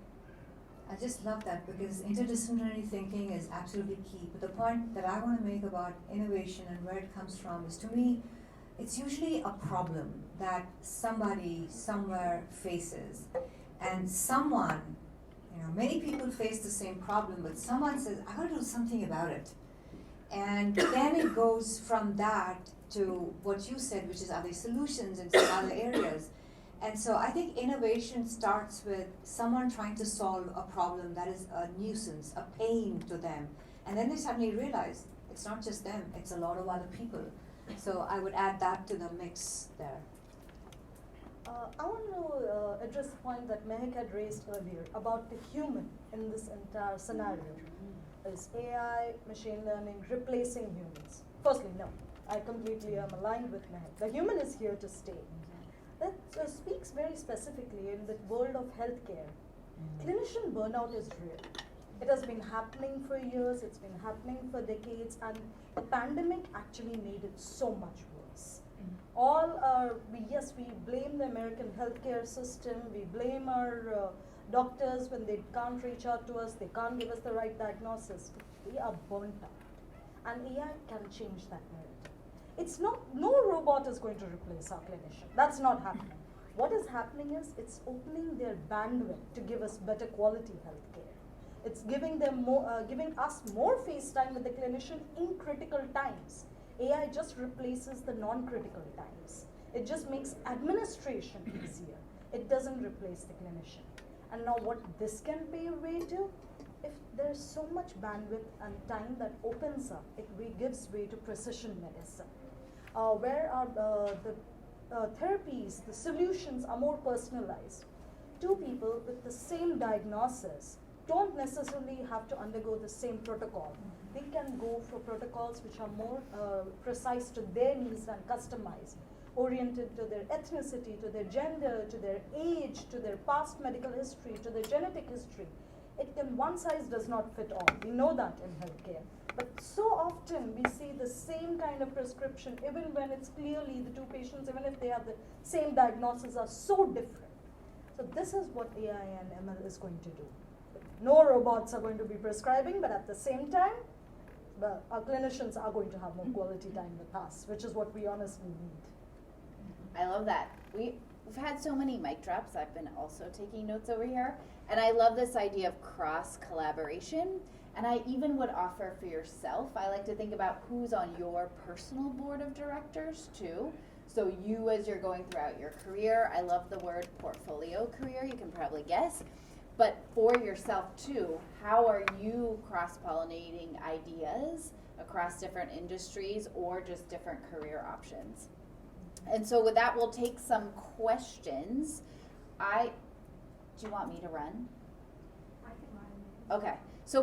I just love that, because interdisciplinary thinking is absolutely key. But the point that I want to make about innovation and where it comes from is, to me, it's usually a problem that somebody somewhere faces. And someone, many people face the same problem, but someone says, I gotta do something about it. And then it goes from that to what you said, which is, are there solutions in some other areas? And so I think innovation starts with someone trying to solve a problem that is a nuisance, a pain to them. And then they suddenly realize it's not just them, it's a lot of other people. So I would add that to the mix there. I want to address the point that Mahak had raised earlier about the human in this entire scenario. Is AI, machine learning replacing humans? Firstly, no. I completely am aligned with Mahak. The human is here to stay. That speaks very specifically in the world of healthcare. Clinician burnout is real. It has been happening for years, it's been happening for decades, and the pandemic actually made it so much worse. We blame the American healthcare system, we blame our doctors when they can't reach out to us, they can't give us the right diagnosis. We are burnt out. And AI can change that narrative. It's not, no robot is going to replace our clinician. That's not happening. what is happening is it's opening their bandwidth to give us better quality healthcare. It's giving them more, giving us more face time with the clinician in critical times. AI just replaces the non-critical times. It just makes administration easier. It doesn't replace the clinician. And now what this can pave way to, if there's so much bandwidth and time that opens up, it gives way to precision medicine, where the therapies, the solutions are more personalized. Two people with the same diagnosis don't necessarily have to undergo the same protocol. They can go for protocols which are more precise to their needs and customized, oriented to their ethnicity, to their gender, to their age, to their past medical history, to their genetic history. It can, one size does not fit all. We know that in healthcare. But so often we see the same kind of prescription, even when it's clearly the two patients, even if they have the same diagnosis, are so different. So this is what AI and ML is going to do. No robots are going to be prescribing, but at the same time, our clinicians are going to have more quality time with us, which is what we honestly need. I love that. We've had so many mic drops. I've been also taking notes over here. And I love this idea of cross collaboration. And I even would offer for yourself, I like to think about who's on your personal board of directors too. So you, as you're going throughout your career, I love the word portfolio career, you can probably guess. But for yourself too, how are you cross-pollinating ideas across different industries or just different career options? And so with that, we'll take some questions. Do you want me to run? I can run. Okay, so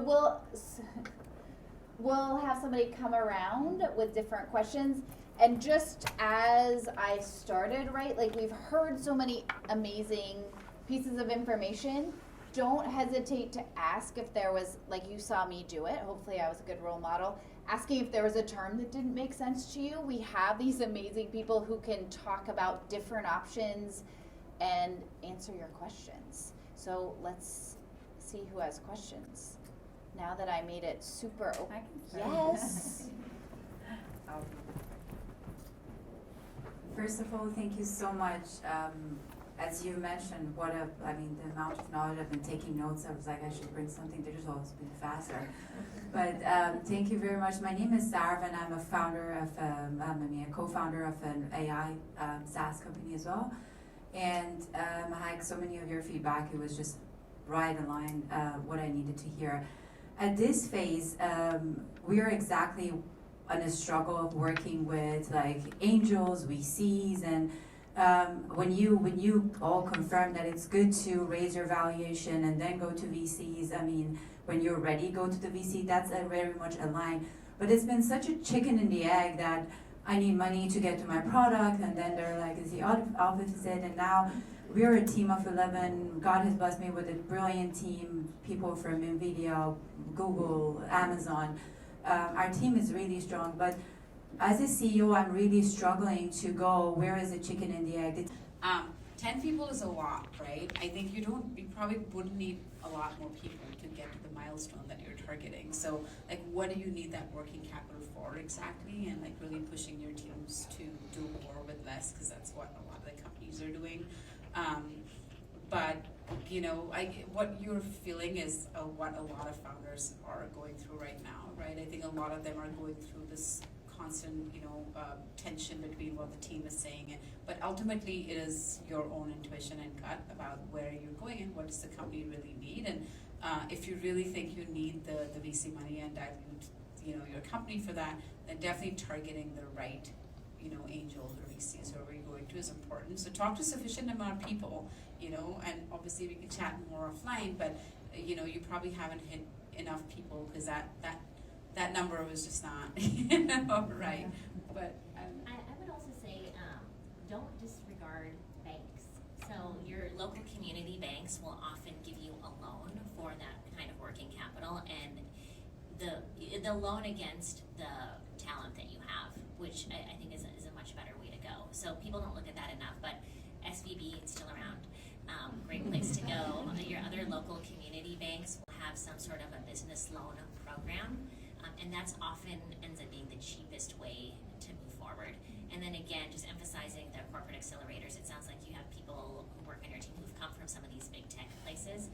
we'll have somebody come around with different questions. And just as I started, right, like we've heard so many amazing pieces of information. Don't hesitate to ask if there was, like you saw me do it, hopefully I was a good role model, asking if there was a term that didn't make sense to you. We have these amazing people who can talk about different options and answer your questions. So let's see who has questions. Now that I made it super open. Yes. First of all, thank you so much. As you mentioned, the amount of knowledge I've been taking notes, I was like, I should bring something digital, it's been faster. But thank you very much. My name is Sarv, and I'm a founder of, a co-founder of an AI SaaS company as well. And Mahak, so many of your feedback, it was just right in line what I needed to hear. At this phase, we are exactly on a struggle of working with like angels, VCs, and when you all confirm that it's good to raise your valuation and then go to VCs, I mean, when you're ready, go to the VC, that's very much aligned. But it's been such a chicken and the egg that I need money to get to my product, and then they're like, is the opposite, and now we're a team of 11. God has blessed me with a brilliant team, people from NVIDIA, Google, Amazon. Our team is really strong, but as a CEO, I'm really struggling to go, where is the chicken and the egg? 10 people is a lot, right? I think you probably wouldn't need a lot more people to get to the milestone that you're targeting. So like, what do you need that working capital for exactly? And like really pushing your teams to do more with less, because that's what a lot of the companies are doing. But you know, what you're feeling is what a lot of founders are going through right now, right? I think a lot of them are going through this constant, tension between what the team is saying, but ultimately it is your own intuition and gut about where you're going and what does the company really need. And if you really think you need the VC money and dilute, your company for that, then definitely targeting the right, angels or VCs, whoever you're going to, is important. So talk to sufficient amount of people, and obviously we can chat more offline, but you probably haven't hit enough people, because that number was just not right. But I would also say don't disregard banks. So your local community banks will often give you a loan for that kind of working capital, and the loan against the talent that you have, which I think is a much better way to go. So people don't look at that enough, but SVB, it's still around. Great place to go. Your other local community banks will have some sort of a business loan program. And that's often ends up being the cheapest way to move forward. And then again, just emphasizing the corporate accelerators. It sounds like you have people spaces,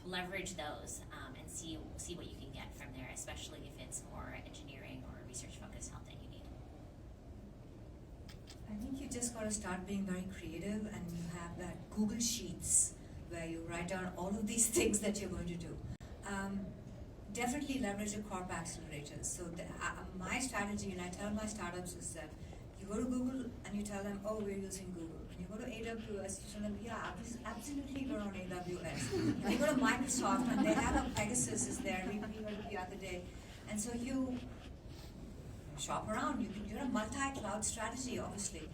leverage those and see what you can get from there, especially if it's more engineering or research focused help that you need. I think you just got to start being very creative, and you have that Google Sheets where you write down all of these things that you're going to do. Definitely leverage the corp accelerators. So my strategy, and I tell my startups, is that you go to Google and you tell them, oh, we're using Google. And you go to AWS, you tell them, yeah, absolutely we're on AWS. And you go to Microsoft and they have a Pegasus is there, we heard it the other day. And so you shop around, you're a multi-cloud strategy, obviously.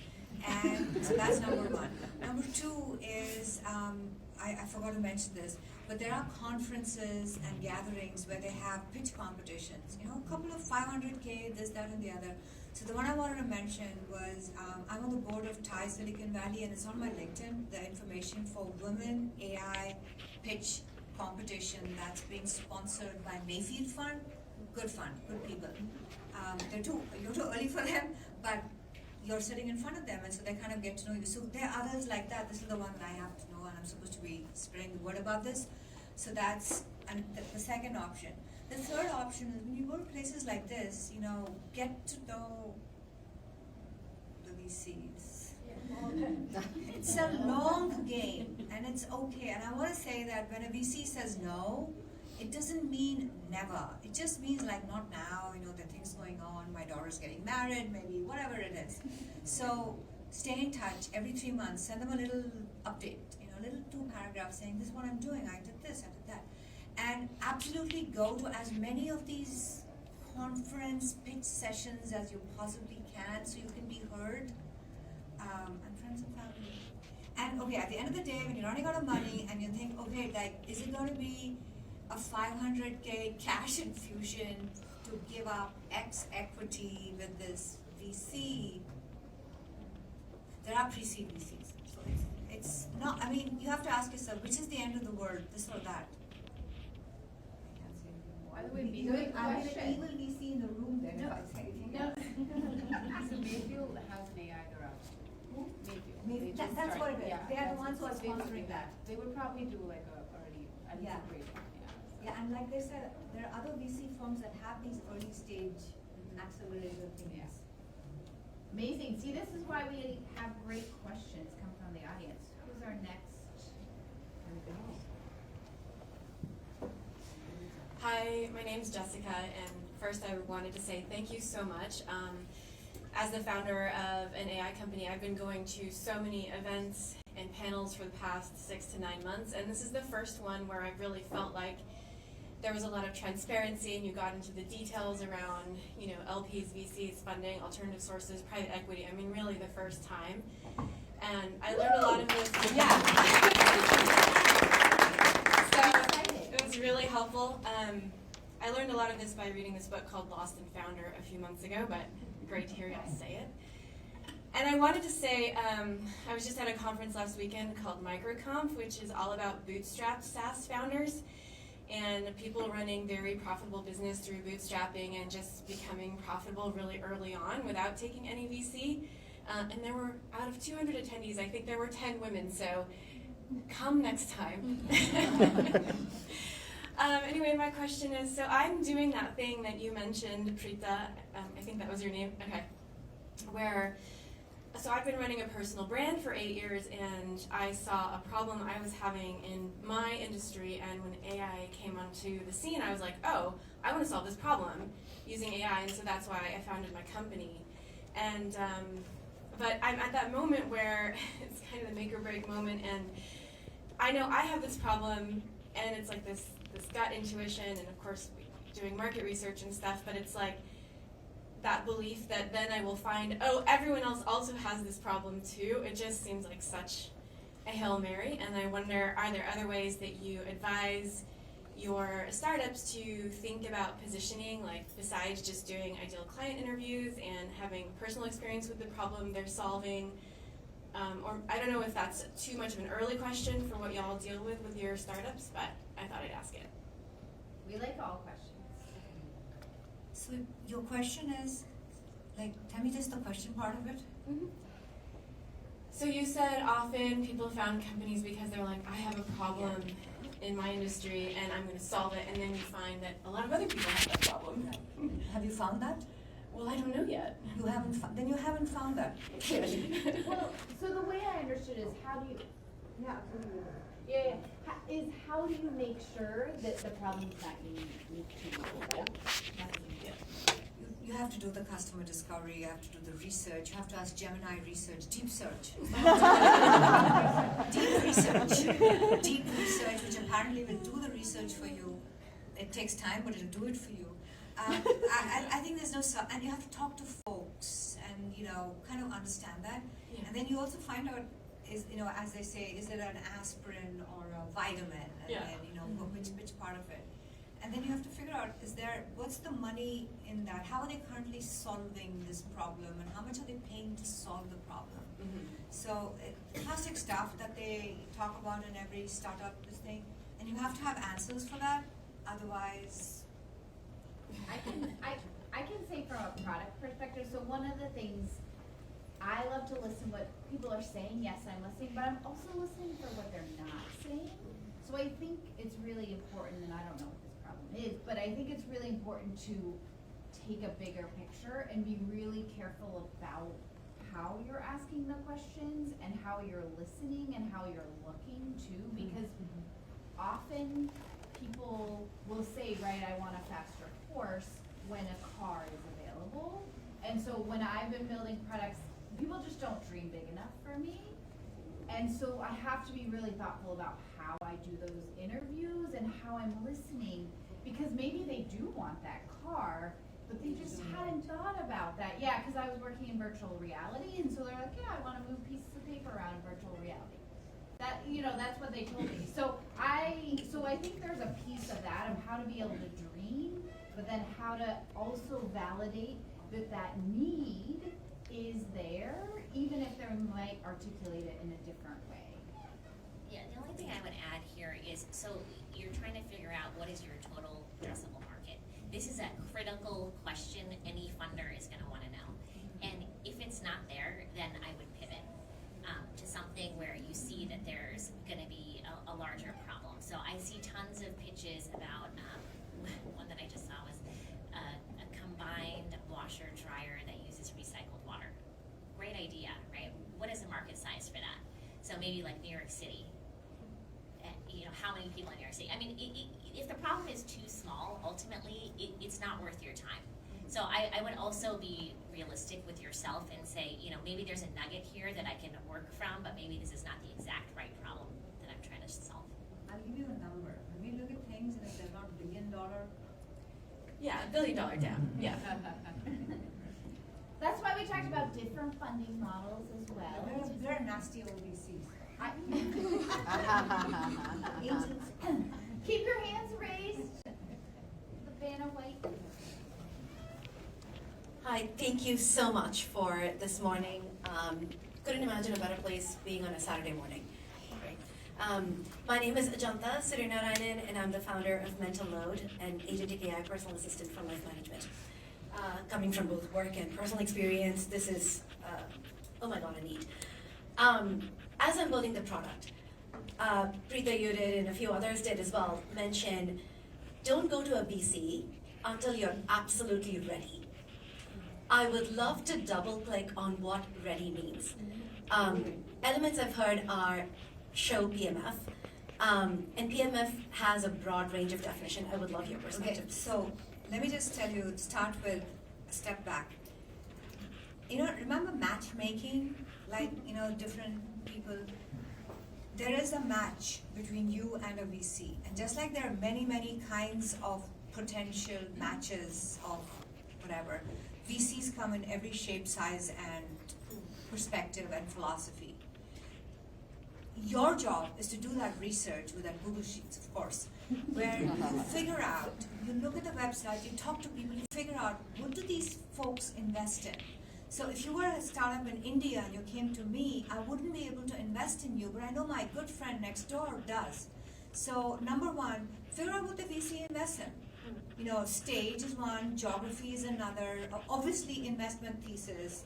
And so that's number one. Number two is, I forgot to mention this, but there are conferences and gatherings where they have pitch competitions, a couple of 500K, this, that, and the other. So the one I wanted to mention was, I'm on the board of TIE Silicon Valley, and it's on my LinkedIn, the information for Women AI Pitch Competition that's being sponsored by Mayfield Fund. Good fund, good people. You're too early for them, but you're sitting in front of them, and so they kind of get to know you. So there are others like that. This is the one that I have to know, and I'm supposed to be spreading the word about this. So that's the second option. The third option is when you go to places like this, get to know the VCs. It's a long game, and it's okay. And I want to say that when a VC says no, it doesn't mean never. It just means like not now, there are things going on, my daughter's getting married, maybe whatever it is. So stay in touch every 3 months, send them a little update, a little 2 paragraphs saying this is what I'm doing, I did this, I did that. And absolutely go to as many of these conference pitch sessions as you possibly can so you can be heard. And friends and family. And okay, at the end of the day, when you're running out of money and you think, okay, like, is it going to be a 500K cash infusion to give up X equity with this VC? There are pre-seed VCs. So it's not, you have to ask yourself, which is the end of the world, this or that? Why would we be good I'm question? an evil VC in the room then if I say anything else. So Mayfield has an AI garage. Who? Mayfield. That's what it is. They are the ones who are they would do sponsoring that. They would probably do like a early, and it's Yeah. a great one, Yeah, and like they said, there are other VC firms that have these early stage accelerator things. Yeah. Amazing. See, this is why we have great questions come from the audience. Who's our next? Hi, my name's Jessica, and first I wanted to say thank you so much. As the founder of an AI company, I've been going to so many events and panels for the past 6 to 9 months, and this is the first one where I've really felt like there was a lot of transparency and you got into the details around, LPs, VCs, funding, alternative sources, private equity. Really the first time. And I learned a lot of this. Yeah. So it was really helpful. I learned a lot of this by reading this book called Lost and Founder a few months ago, but great to hear you guys say it. And I wanted to say, I was just at a conference last weekend called MicroConf, which is all about bootstrapped SaaS founders and people running very profitable business through bootstrapping and just becoming profitable really early on without taking any VC. And there were, out of 200 attendees, I think there were 10 women, so come next time. Anyway, my question is, so I'm doing that thing that you mentioned, Preetha, I think that was your name, okay, so I've been running a personal brand for 8 years, and I saw a problem I was having in my industry, and when AI came onto the scene, I was like, oh, I want to solve this problem using AI, and so that's why I founded my company. And but I'm at that moment where it's kind of the make or break moment, and I know I have this problem, and it's like this gut intuition, and of course doing market research and stuff, but it's like that belief that then I will find, oh, everyone else also has this problem too. It just seems like such a Hail Mary, and I wonder, are there other ways that you advise your startups to think about positioning, like besides just doing ideal client interviews and having personal experience with the problem they're solving? Or I don't know if that's too much of an early question for what y'all deal with your startups, but I thought I'd ask it. We like all questions. So your question is, tell me just the question part of it. Mm-hmm. So you said often people found companies because they're like, I have a problem in my industry and I'm going to solve it, and then you find that a lot of other people have that problem. Have you found that? Well, I don't know yet. You haven't. Then you haven't found that. Well, so the way I understood is how do you, is how do you make sure that the problem's not unique to you? You have to do the customer discovery, you have to do the research, you have to ask Gemini research, deep search. Deep research, which apparently will do the research for you. It takes time, but it'll do it for you. I think there's no, and you have to talk to folks and, kind of understand that. Yeah. And then you also find out, is, as they say, is it an aspirin or a vitamin? And Yeah. then, which part of it? And then you have to figure out, what's the money in that? How are they currently solving this problem, and how much are they paying to solve the problem? So classic stuff that they talk about in every startup, this thing, and you have to have answers for that. Otherwise, I can say from a product perspective, so one of the things, I love to listen what people are saying. Yes, I'm listening, but I'm also listening for what they're not saying. So I think it's really important, and I don't know what this problem is, but I think it's really important to take a bigger picture and be really careful about how you're asking the questions and how you're listening and how you're looking too, because often people will say, right, I want a faster course when a car is available. And so when I've been building products, people just don't dream big enough for me. And so I have to be really thoughtful about how I do those interviews and how I'm listening, because maybe they do want that car, but they just hadn't thought about that. Yeah, because I was working in virtual reality, and so they're like, yeah, I want to move pieces of paper around in virtual reality. That, that's what they told me. So I think there's a piece of that, of how to be able to dream, but then how to also validate that need is there, even if they might articulate it in a different way. Yeah, the only thing I would add here is, so you're trying to figure out what is your total addressable market. This is a critical question any funder is going to want to know. And if it's not there, then I would pivot to something where you see that there's going to be a larger problem. So I see tons of pitches about, one that I just saw was a combined washer dryer that uses recycled water. Great idea, right? What is the market size for that? So maybe like New York City. How many people in New York City? I mean, if the problem is too small, ultimately, it's not worth your time. So I would also be realistic with yourself and say, maybe there's a nugget here that I can work from, but maybe this is not the exact right problem that I'm trying to solve. I'll give you a number. When we look at things, and if they're not $1 billion, Yeah, $1 billion down. Yeah. That's why we talked about different funding models as well. they're nasty old VCs. Keep your hands raised. The banner white. Hi, thank you so much for this morning. Couldn't imagine a better place being on a Saturday morning. Right. My name is Ajanta Nariani, and I'm the founder of Mental Load, an agentic AI personal assistant for life management. Coming from both work and personal experience, this is, oh my god, a need. As I'm building the product, Preetha, you did, and a few others did as well, mention don't go to a VC until you're absolutely ready. I would love to double click on what ready means. Elements I've heard are show PMF, and PMF has a broad range of definition. I would love your perspective. Okay, so let me just tell you, start with a step back. Remember matchmaking? Like, different people. There is a match between you and a VC. And just like there are many, many kinds of potential matches of whatever, VCs come in every shape, size, and perspective and philosophy. Your job is to do that research with that Google Sheets, of course, where you figure out, you look at the website, you talk to people, you figure out, what do these folks invest in? So if you were a startup in India and you came to me, I wouldn't be able to invest in you, but I know my good friend next door does. So number one, figure out what the VC invests in. Stage is one, geography is another, obviously investment thesis,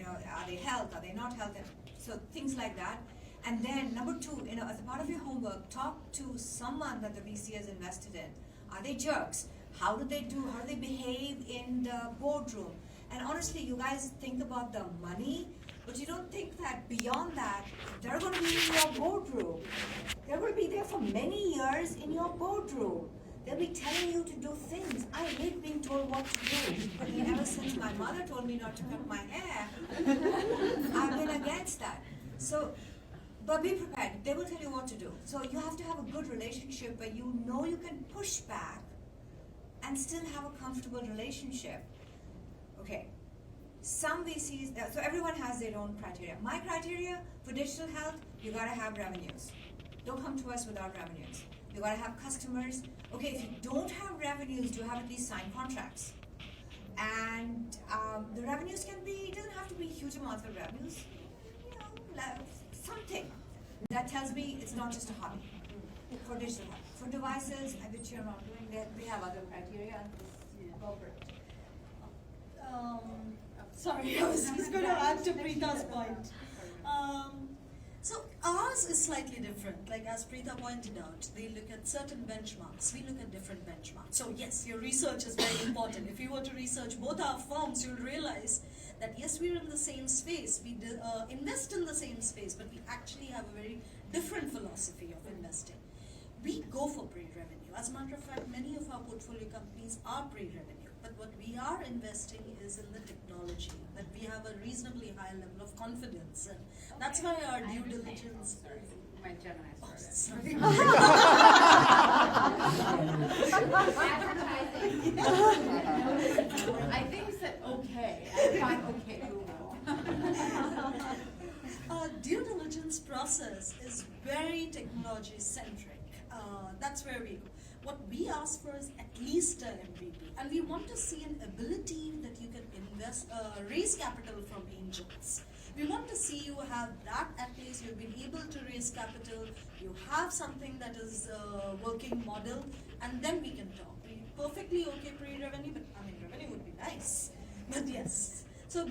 are they health, are they not health, and so things like that. And then number two, as a part of your homework, talk to someone that the VC has invested in. Are they jerks? How do they behave in the boardroom? And honestly, you guys think about the money, but you don't think that beyond that, they're going to be in your boardroom. They're going to be there for many years in your boardroom. They'll be telling you to do things. I hate being told what to do. But ever since my mother told me not to cut my hair, I've been against that. So, but be prepared. They will tell you what to do. So you have to have a good relationship where you know you can push back and still have a comfortable relationship. Okay. Some VCs, so everyone has their own criteria. My criteria for digital health, you gotta have revenues. Don't come to us without revenues. You gotta have customers. Okay, if you don't have revenues, you have at least signed contracts. And the revenues can be, it doesn't have to be huge amounts of revenues. Something that tells me it's not just a hobby for digital health. For devices, which you're not doing, they have other criteria. Go for it. Sorry, I was just going to add to Preetha's point. So ours is slightly different. Like as Preetha pointed out, they look at certain benchmarks. We look at different benchmarks. So yes, your research is very important. If you were to research both our firms, you'll realize that yes, we're in the same space. We invest in the same space, but we actually have a very different philosophy of investing. We go for pre-revenue. As a matter of fact, many of our portfolio companies are pre-revenue. But what we are investing is in the technology, that we have a reasonably high level of confidence. And that's why our due diligence. My Gemini Sorry. I think you said okay. I thought okay, Google. Due diligence process is very technology centric. That's where we go. What we ask for is at least an MVP, and we want to see an ability that you can raise capital from angels. We want to see you have that at least. You've been able to raise capital. You have something that is a working model, and then we can talk. We're perfectly okay pre-revenue, but revenue would be nice. But yes. So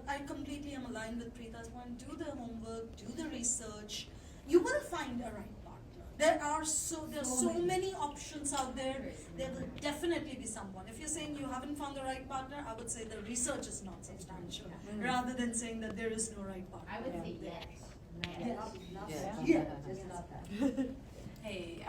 I completely am aligned with Preetha's point. Do the homework, do the research. You will find a right partner. There are so many options out there. There will definitely be someone. If you're saying you haven't found the right partner, I would say the research is not substantial, rather than saying that there is no right partner. I would say yes. Just not that. Hey,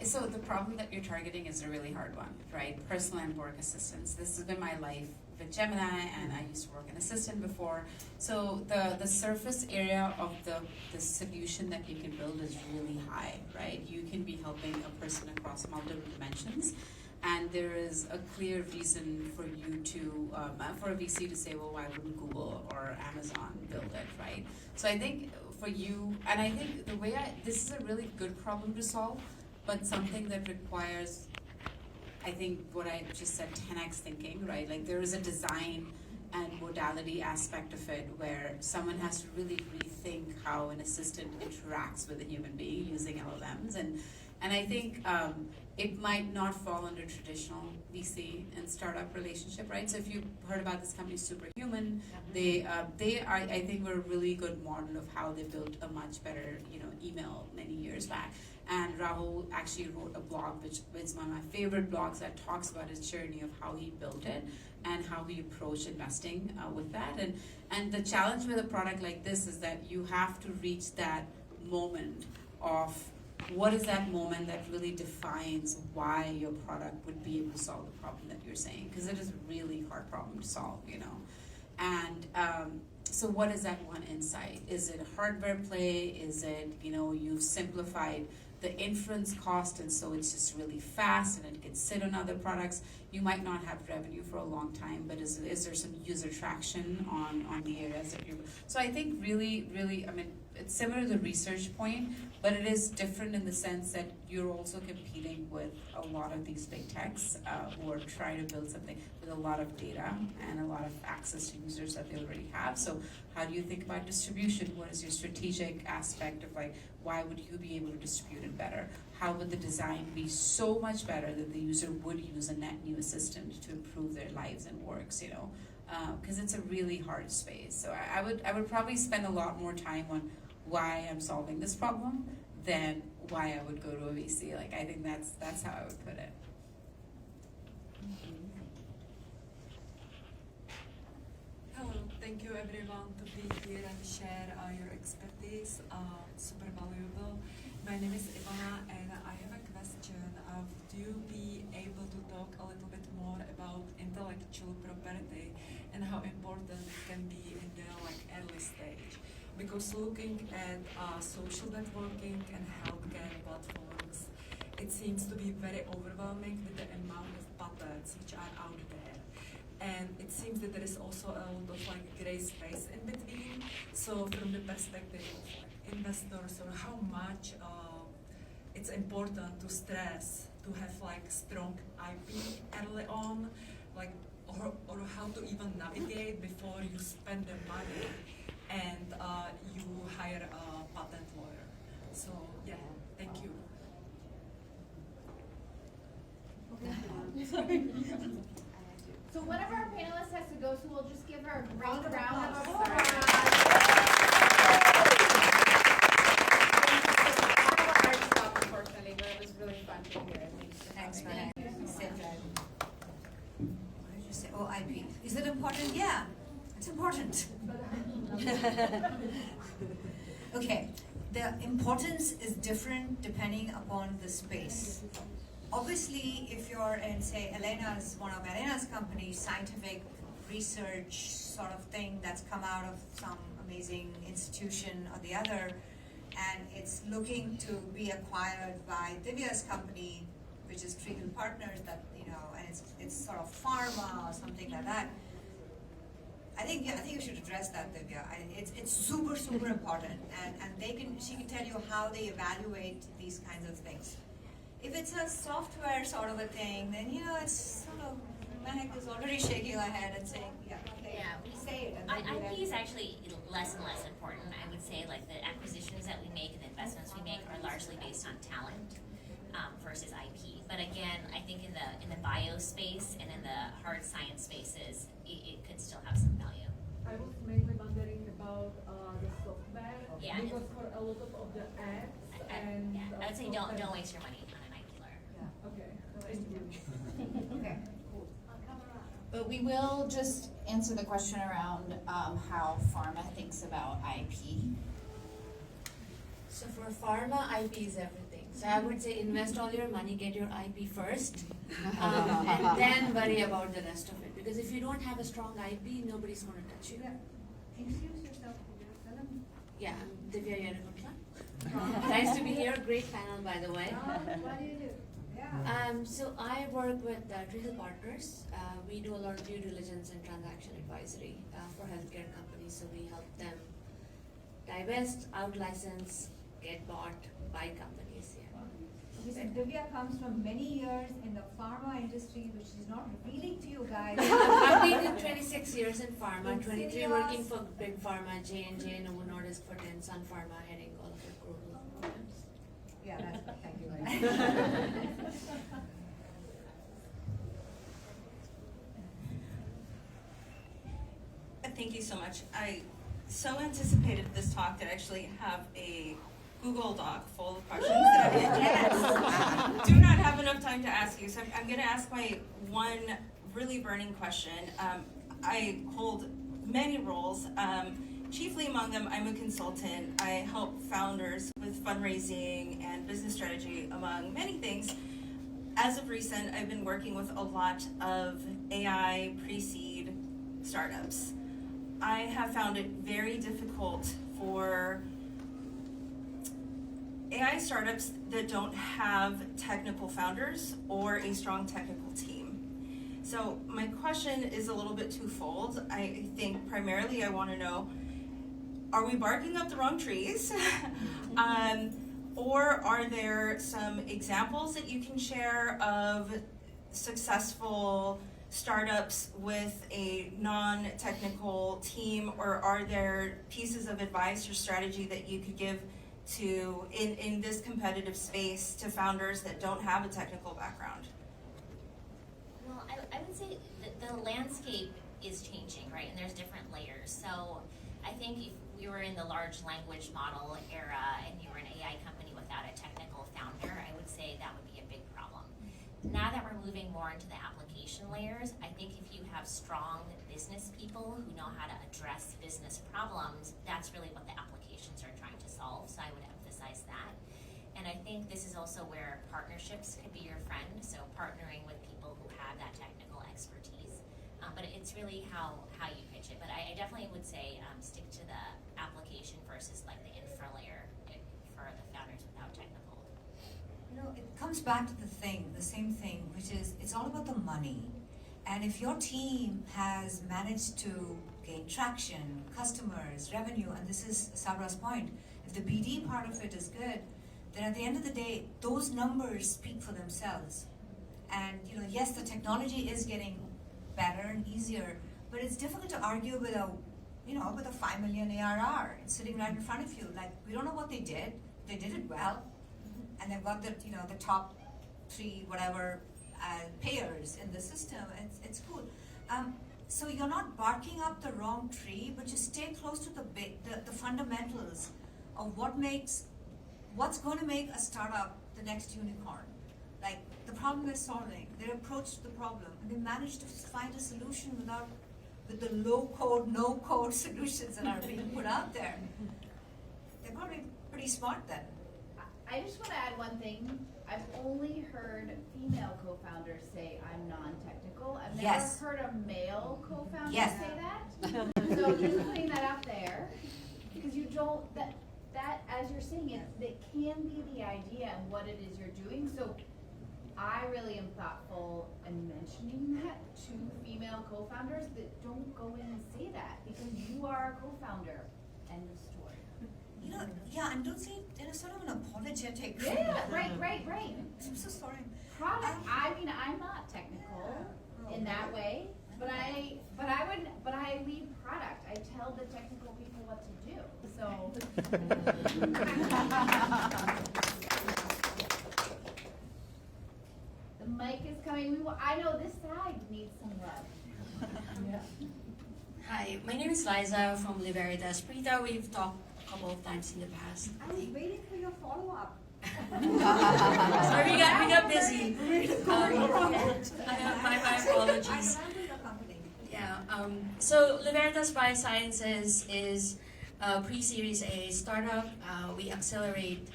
so the problem that you're targeting is a really hard one, right? Personal and work assistants. This has been my life with Gemini, and I used to work an assistant before. So the surface area of the solution that you can build is really high, right? You can be helping a person across multiple dimensions, and there is a clear reason for you to, for a VC to say, well, why wouldn't Google or Amazon build it, right? So I think for you, and I think this is a really good problem to solve, but something that requires, I think what I just said, 10x thinking, right? Like there is a design and modality aspect of it where someone has to really rethink how an assistant interacts with a human being using LLMs. And I think it might not fall under traditional VC and startup relationship, right? So if you've heard about this company, Superhuman, they are, I think, were a really good model of how they built a much better, email many years back. And Rahul actually wrote a blog, which is one of my favorite blogs, that talks about his journey of how he built it and how he approached investing with that. And the challenge with a product like this is that you have to reach that moment of what is that moment that really defines why your product would be able to solve the problem that you're saying, because it is a really hard problem to solve, And so what is that one insight? Is it a hardware play? Is it, you've simplified the inference cost, and so it's just really fast and it can sit on other products? You might not have revenue for a long time, but is there some user traction on the areas that you're... So I think really, it's similar to the research point, but it is different in the sense that you're also competing with a lot of these big techs who are trying to build something with a lot of data and a lot of access to users that they already have. So how do you think about distribution? What is your strategic aspect of why would you be able to distribute it better? How would the design be so much better that the user would use a net new assistant to improve their lives and works, because it's a really hard space. So I would probably spend a lot more time on why I'm solving this problem than why I would go to a VC. Like, I think that's how I would put it. Hello, thank you everyone to be here and share your expertise. Super valuable. My name is Ivana and I have a question. Would you be able to talk a little bit more about intellectual property and how important it can be in the early stage? Because looking at social networking and healthcare platforms, it seems to be very overwhelming with the amount of patterns which are out there. And it seems that there is also a lot of gray space in between. So from the perspective of investors, or how much it's important to stress to have strong IP early on, or how to even navigate before you spend the money and you hire a patent lawyer. So yeah, thank you. So one of our panelists has to go, so we'll just give her a great round of applause. Unfortunately, but it was really fun being here. Thanks for having me. What did you say? Oh, IP. Is it important? Yeah, it's important. Okay, the importance is different depending upon the space. Obviously, if you're in, say, one of Elena's companies, scientific research sort of thing that's come out of some amazing institution or the other, and it's looking to be acquired by Divya's company, which is Sheetal Partners, and it's sort of pharma or something like that. I think you should address that, Divya. It's super important, and she can tell you how they evaluate these kinds of things. If it's a software sort of a thing, then it's sort of, Mahak is already shaking her head and saying, yeah, okay, say it. IP is actually less and less important. I would say the acquisitions that we make and the investments we make are largely based on talent versus IP. But again, I think in the bio space and in the hard science spaces, it could still have some value. I was mainly wondering about the software, Yeah. because for a lot of the apps and I would say don't waste your money on an IP lawyer. Yeah. Okay, thank you. Okay. But we will just answer the question around how pharma thinks about IP. So for pharma, IP is everything. So I would say invest all your money, get your IP first, and then worry about the rest of it. Because if you don't have a strong IP, nobody's going to touch you. Introduce yourself. Yeah, I'm Divya Yenagotra. Nice to be here. Great panel, by the way. What do you do? Yeah. So I work with Sheetal Partners. We do a lot of due diligence and transaction advisory for healthcare companies. So we help them divest, out-license, get bought by companies. Yeah. So Divya comes from many years in the pharma industry, which is not revealing to you guys. I've been in 26 years in pharma, In 23 Syria. working for big pharma, J&J, Novo Nordisk for 10, Sun Pharma, heading all of their global programs. Yeah, that's thank you very much. Thank you so much. I so anticipated this talk that I actually have a Google Doc full of questions that I do not have enough time to ask you. So I'm going to ask my one really burning question. I hold many roles. Chiefly among them, I'm a consultant. I help founders with fundraising and business strategy, among many things. As of recent, I've been working with a lot of AI pre-seed startups. I have found it very difficult for AI startups that don't have technical founders or a strong technical team. So my question is a little bit twofold. I think primarily I want to know, are we barking up the wrong trees? Or are there some examples that you can share of successful startups with a non-technical team, or are there pieces of advice or strategy that you could give to in this competitive space to founders that don't have a technical background? Well, I would say that the landscape is changing, right? And there's different layers. So I think if we were in the large language model era and you were an AI company without a technical founder, I would say that would be a big problem. Now that we're moving more into the application layers, I think if you have strong business people who know how to address business problems, that's really what the applications are trying to solve. So I would emphasize that. And I think this is also where partnerships could be your friend. So partnering with people who have that technical expertise. But it's really how you pitch it. But I definitely would say stick to the application versus like the infra layer for the founders without technical. You know, it comes back to the same thing, which is it's all about the money. And if your team has managed to gain traction, customers, revenue, and this is Sabira's point, if the BD part of it is good, then at the end of the day, those numbers speak for themselves. And you know, yes, the technology is getting better and easier, but it's difficult to argue with a 5 million ARR. It's sitting right in front of you. Like, we don't know what they did. They did it well, and they've got the top 3 whatever payers in the system. It's cool. So you're not barking up the wrong tree, but you stay close to the fundamentals of what's going to make a startup the next unicorn. Like the problem they're solving, their approach to the problem, and they managed to find a solution with the low code, no code solutions that are being put out there. They're probably pretty smart then. I just want to add one thing. I've only heard female co-founders say I'm non-technical. I've Yes. never heard a male co-founder Yes. say that. So just putting that out there, because you don't that as you're saying it can be the idea and what it is you're doing. So I really am thoughtful in mentioning that to female co-founders that don't go in and say that because you are a co-founder. End of story. You know, yeah, and don't say it in a sort of an apologetic. Yeah, right. I'm so sorry. Product. I mean, I'm not technical in that way, but I lead product. I tell the technical people what to do. So. The mic is coming. I know this side needs some love. Yeah. Hi, my name is Liza from Liveritas. Preetha, we've talked a couple of times in the past. I was waiting for your follow-up. Sorry, we got busy. My apologies. I remember the company. Yeah. So Liveritas Biosciences is a pre-Series A startup. We accelerate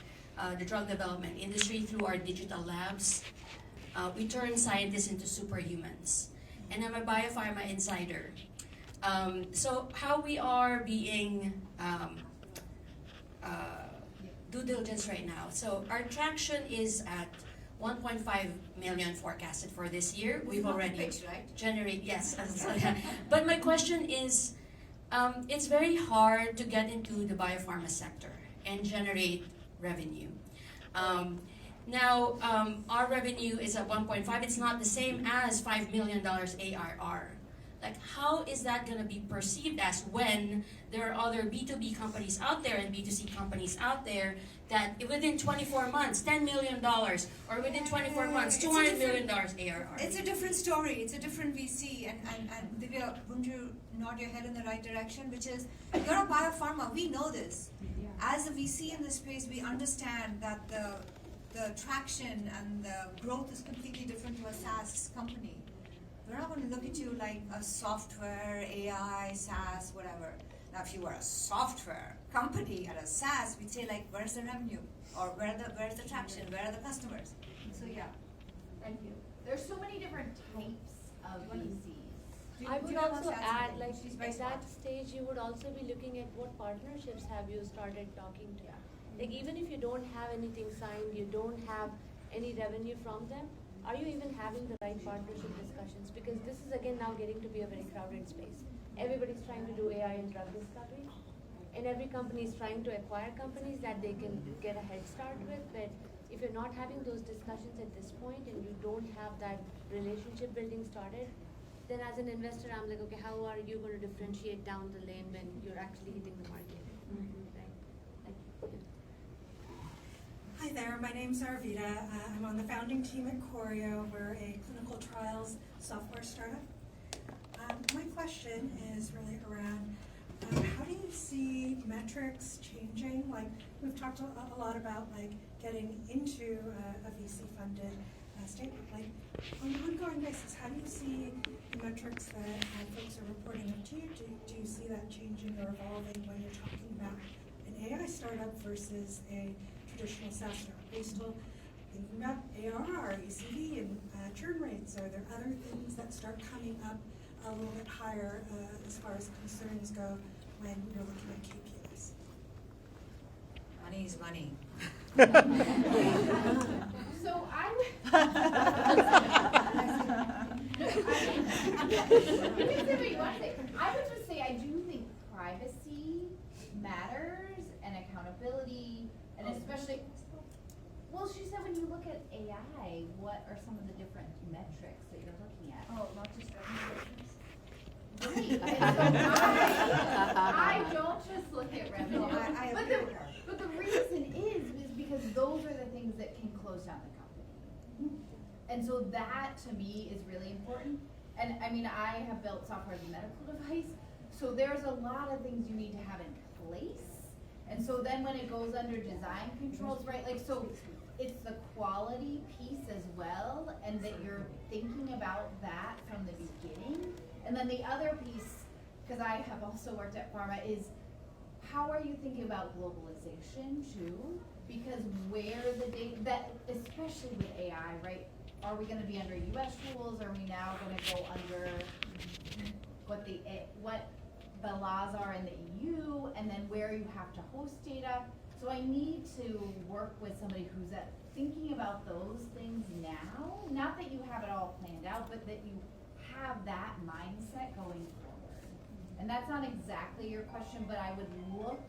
the drug development industry through our digital labs. We turn scientists into superhumans. And I'm a biopharma insider. So how we are being due diligence right now. So our traction is at 1.5 million forecasted for this year. We've already generated, yes. But my question is, it's very hard to get into the biopharma sector and generate revenue. Now, our revenue is at 1.5. It's not the same as $5 million ARR. Like, how is that going to be perceived as when there are other B2B companies out there and B2C companies out there that within 24 months, $10 million, or within 24 months, $200 million ARR? It's a different story. It's a different VC. And Divya, wouldn't you nod your head in the right direction? Which is, you're a biopharma. We know this. As a VC in this space, we understand that the traction and the growth is completely different to a SaaS company. We're not going to look at you like a software, AI, SaaS, whatever. Now, if you were a software company and a SaaS, we'd say like, where's the revenue? Or where's the traction? Where are the customers? So yeah. Thank you. There's so many different types of VCs. I would also add, like, by at that stage, you would also be looking at what partnerships have you started talking to. Like, even if you don't have anything signed, you don't have any revenue from them, are you even having the right partnership discussions? Because this is again now getting to be a very crowded space. Everybody's trying to do AI in drug discovery, and every company is trying to acquire companies that they can get a head start with. But if you're not having those discussions at this point and you don't have that relationship building started, then as an investor, I'm like, okay, how are you going to differentiate down the lane when you're actually hitting the market? Right? Hi there, my name's Arvita. I'm on the founding team at Choreo. We're a clinical trials software startup. My question is really around how do you see metrics changing? Like we've talked a lot about like getting into a VC-funded statement. Like on an ongoing basis, how do you see the metrics that folks are reporting up to you? Do you see that changing or evolving when you're talking about an AI startup versus a traditional SaaS startup? Are you still thinking about ARR, ECV, and churn rates? Are there other things that start coming up a little bit higher as far as concerns go when you're looking at KPIs? Money is money. So I would just say I do think privacy matters and accountability, and especially, well, she said when you look at AI, what are some of the different metrics that you're looking at? Oh, not just revenue. Right. And so I don't just look at revenue, but the reason is because those are the things that can close down the company. And so that to me is really important. And I mean, I have built software as a medical device, so there's a lot of things you need to have in place. And so then when it goes under design controls, right, like so it's the quality piece as well, and that you're thinking about that from the beginning. And then the other piece, because I have also worked at pharma, is how are you thinking about globalization too? Because where the data, that especially with AI, right? Are we going to be under U.S. rules? Are we now going to go under what the laws are in the EU, and then where you have to host data? So I need to work with somebody who's thinking about those things now. Not that you have it all planned out, but that you have that mindset going forward. And that's not exactly your question, but I would look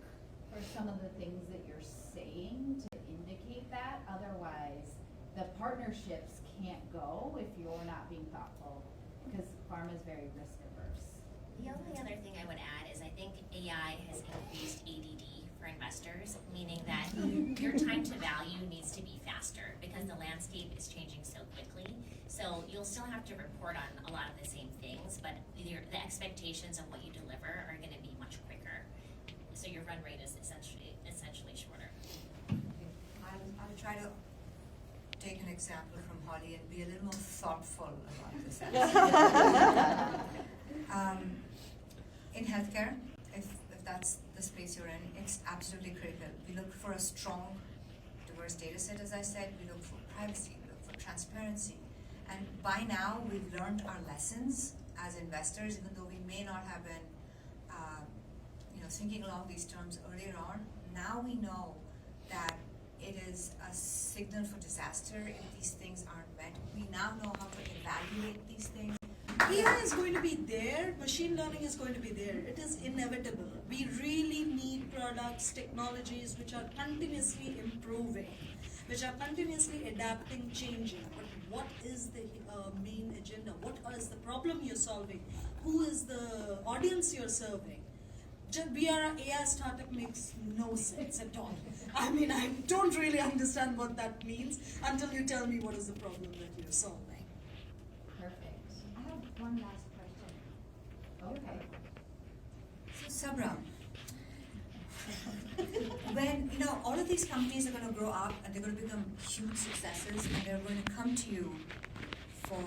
for some of the things that you're saying to indicate that. Otherwise, the partnerships can't go if you're not being thoughtful, because pharma is very risk averse. The only other thing I would add is I think AI has increased ADD for investors, meaning that your time to value needs to be faster because the landscape is changing so quickly. So you'll still have to report on a lot of the same things, but the expectations of what you deliver are going to be much quicker. So your run rate is essentially shorter. I'll try to take an example from Holly and be a little more thoughtful about this. In healthcare, if that's the space you're in, it's absolutely critical. We look for a strong, diverse data set, as I said. We look for privacy, we look for transparency. And by now, we've learned our lessons as investors, even though we may not have been thinking along these terms earlier on. Now we know that it is a signal for disaster if these things aren't met. We now know how to evaluate these things. AI is going to be there, machine learning is going to be there. It is inevitable. We really need products, technologies which are continuously improving, which are continuously adapting, changing. But what is the main agenda? What is the problem you're solving? Who is the audience you're serving? We are an AI startup makes no sense at all. I mean, I don't really understand what that means until you tell me what is the problem that you're solving. Perfect. I have one last question. Okay. So Sabira, when all of these companies are going to grow up and they're going to become huge successes and they're going to come to you for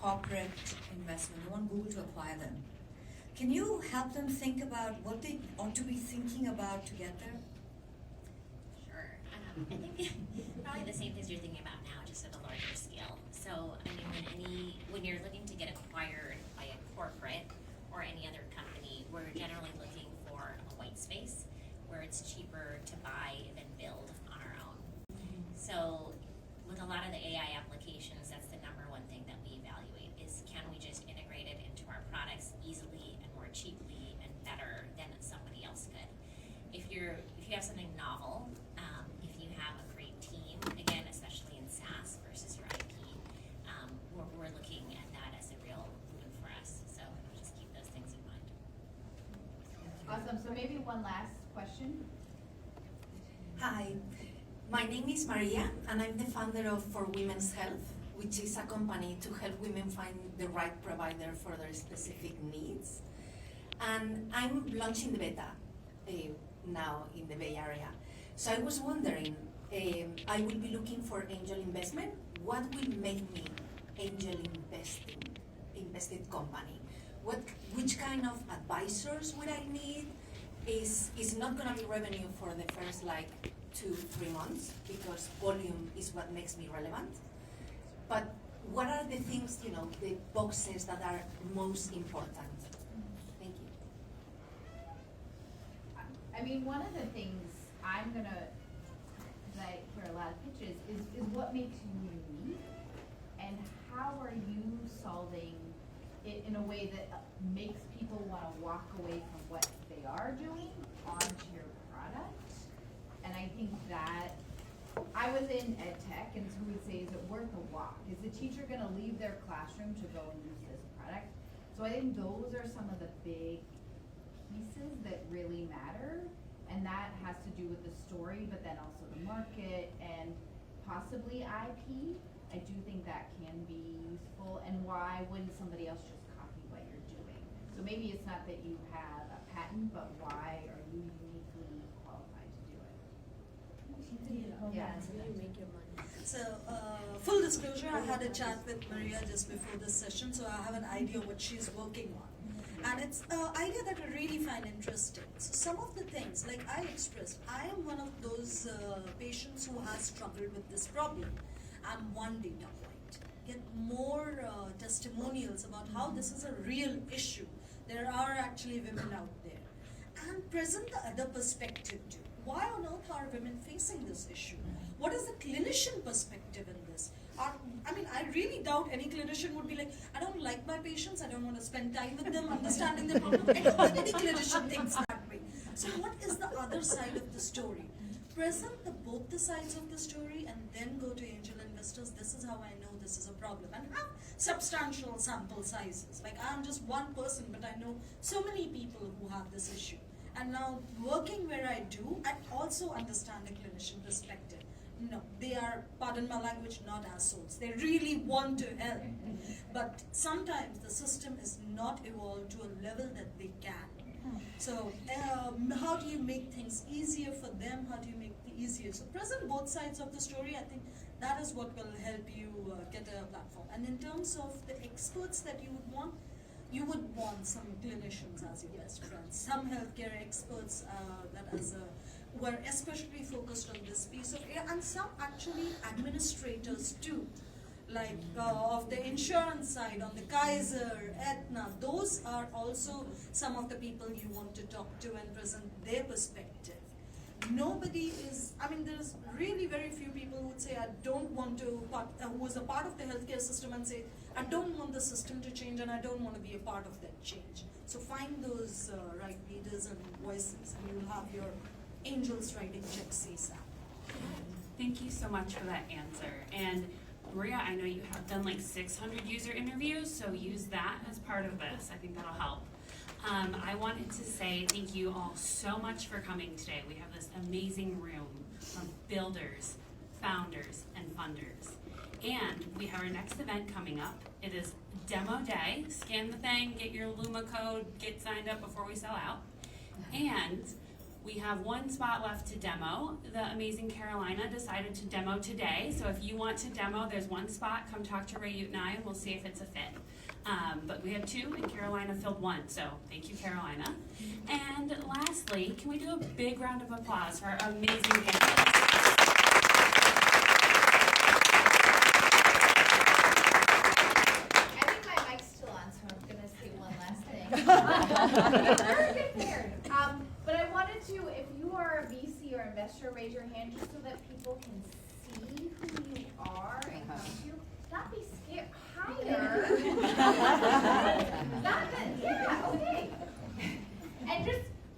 corporate investment, they want Google to acquire them. Can you help them think about what they ought to be thinking about to get there? Sure. I think probably the same things you're thinking about now, just at a larger scale. So, I mean, when you're looking to get acquired by a corporate or any other company, we're generally looking for a white space where it's cheaper to buy than build on our own. So, with a lot of the AI applications, that's the number one thing that we evaluate is can we just integrate it into our products easily and more cheaply and better than somebody else could. If you have something novel, if you have a great team, again, especially in SaaS versus your IP, we're looking at that as a real boon for us. So just keep those things in mind. Awesome. So maybe one last question. Hi, my name is Maria, and I'm the founder of For Women's Health. which is a company to help women find the right provider for their specific needs. And I'm launching the beta now in the Bay Area. So I was wondering, I will be looking for angel investment. What will make me angel invested company? Which kind of advisors would I need? Is not gonna be revenue for the first 2-3 months, because volume is what makes me relevant. But what are the things, the boxes that are most important? Thank you. I mean, one of the things that I hear a lot of pitches is what makes you unique, and how are you solving it in a way that makes people want to walk away from what they are doing onto your product. And I think that I was in ed tech, and so we would say, is it worth a walk? Is the teacher going to leave their classroom to go and use this product? So I think those are some of the big pieces that really matter, and that has to do with the story, but then also the market and possibly IP. I do think that can be useful, and why wouldn't somebody else just copy what you're doing? So maybe it's not that you have a patent, but why are you uniquely qualified to do it? Yeah. So, full disclosure, I had a chat with Maria just before this session, so I have an idea what she's working on. And it's an idea that I really find interesting. So some of the things, like I expressed, I am one of those patients who has struggled with this problem. I'm one data point. Get more testimonials about how this is a real issue. There are actually women out there. And present the other perspective too. Why on earth are women facing this issue? What is the clinician perspective in this? I really doubt any clinician would be like, I don't like my patients, I don't want to spend time with them, understanding their problem. I don't think any clinician thinks that way. So what is the other side of the story? Present both the sides of the story and then go to angel investors. This is how I know this is a problem. And have substantial sample sizes. Like I'm just one person, but I know so many people who have this issue. And now working where I do, I also understand the clinician perspective. No, they are, pardon my language, not assholes. They really want to help. But sometimes the system is not evolved to a level that they can. So how do you make things easier for them? How do you make it easier? So present both sides of the story. I think that is what will help you get a platform. And in terms of the experts that you would want some clinicians as your best friends, some healthcare experts who are especially focused on this piece of area, and some actually administrators too, like of the insurance side, on the Kaiser, Aetna. Those are also some of the people you want to talk to and present their perspective. Nobody is, there's really very few people who would say, I don't want to, who is a part of the healthcare system and say, I don't want the system to change and I don't want to be a part of that change. So find those right leaders and voices, and you'll have your angels writing checks ASAP. Thank you so much for that answer. And Maria, I know you have done 600 user interviews, so use that as part of this. I think that'll help. I wanted to say thank you all so much for coming today. We have this amazing room of builders, founders, and funders. And we have our next event coming up. It is Demo Day. Scan the thing, get your Luma code, get signed up before we sell out. And we have one spot left to demo. The amazing Carolina decided to demo today. So if you want to demo, there's one spot. Come talk to Ray and I, and we'll see if it's a fit. But we have two, and Carolina filled one. So thank you, Carolina. And lastly, can we do a big round of applause for our amazing panelists? I think my mic's still on, so I'm going to say one last thing. Very prepared. But I wanted to, if you are a VC or investor, raise your hand just so that people can see who you are and come to you. Not be scared. Hire. Okay. And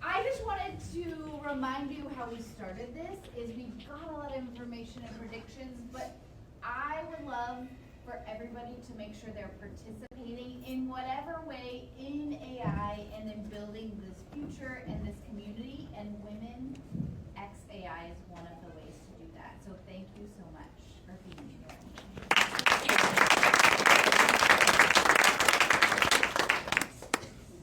I just wanted to remind you how we started this, is we got a lot of information and predictions, but I would love for everybody to make sure they're participating in whatever way in AI and in building this future and this community, and women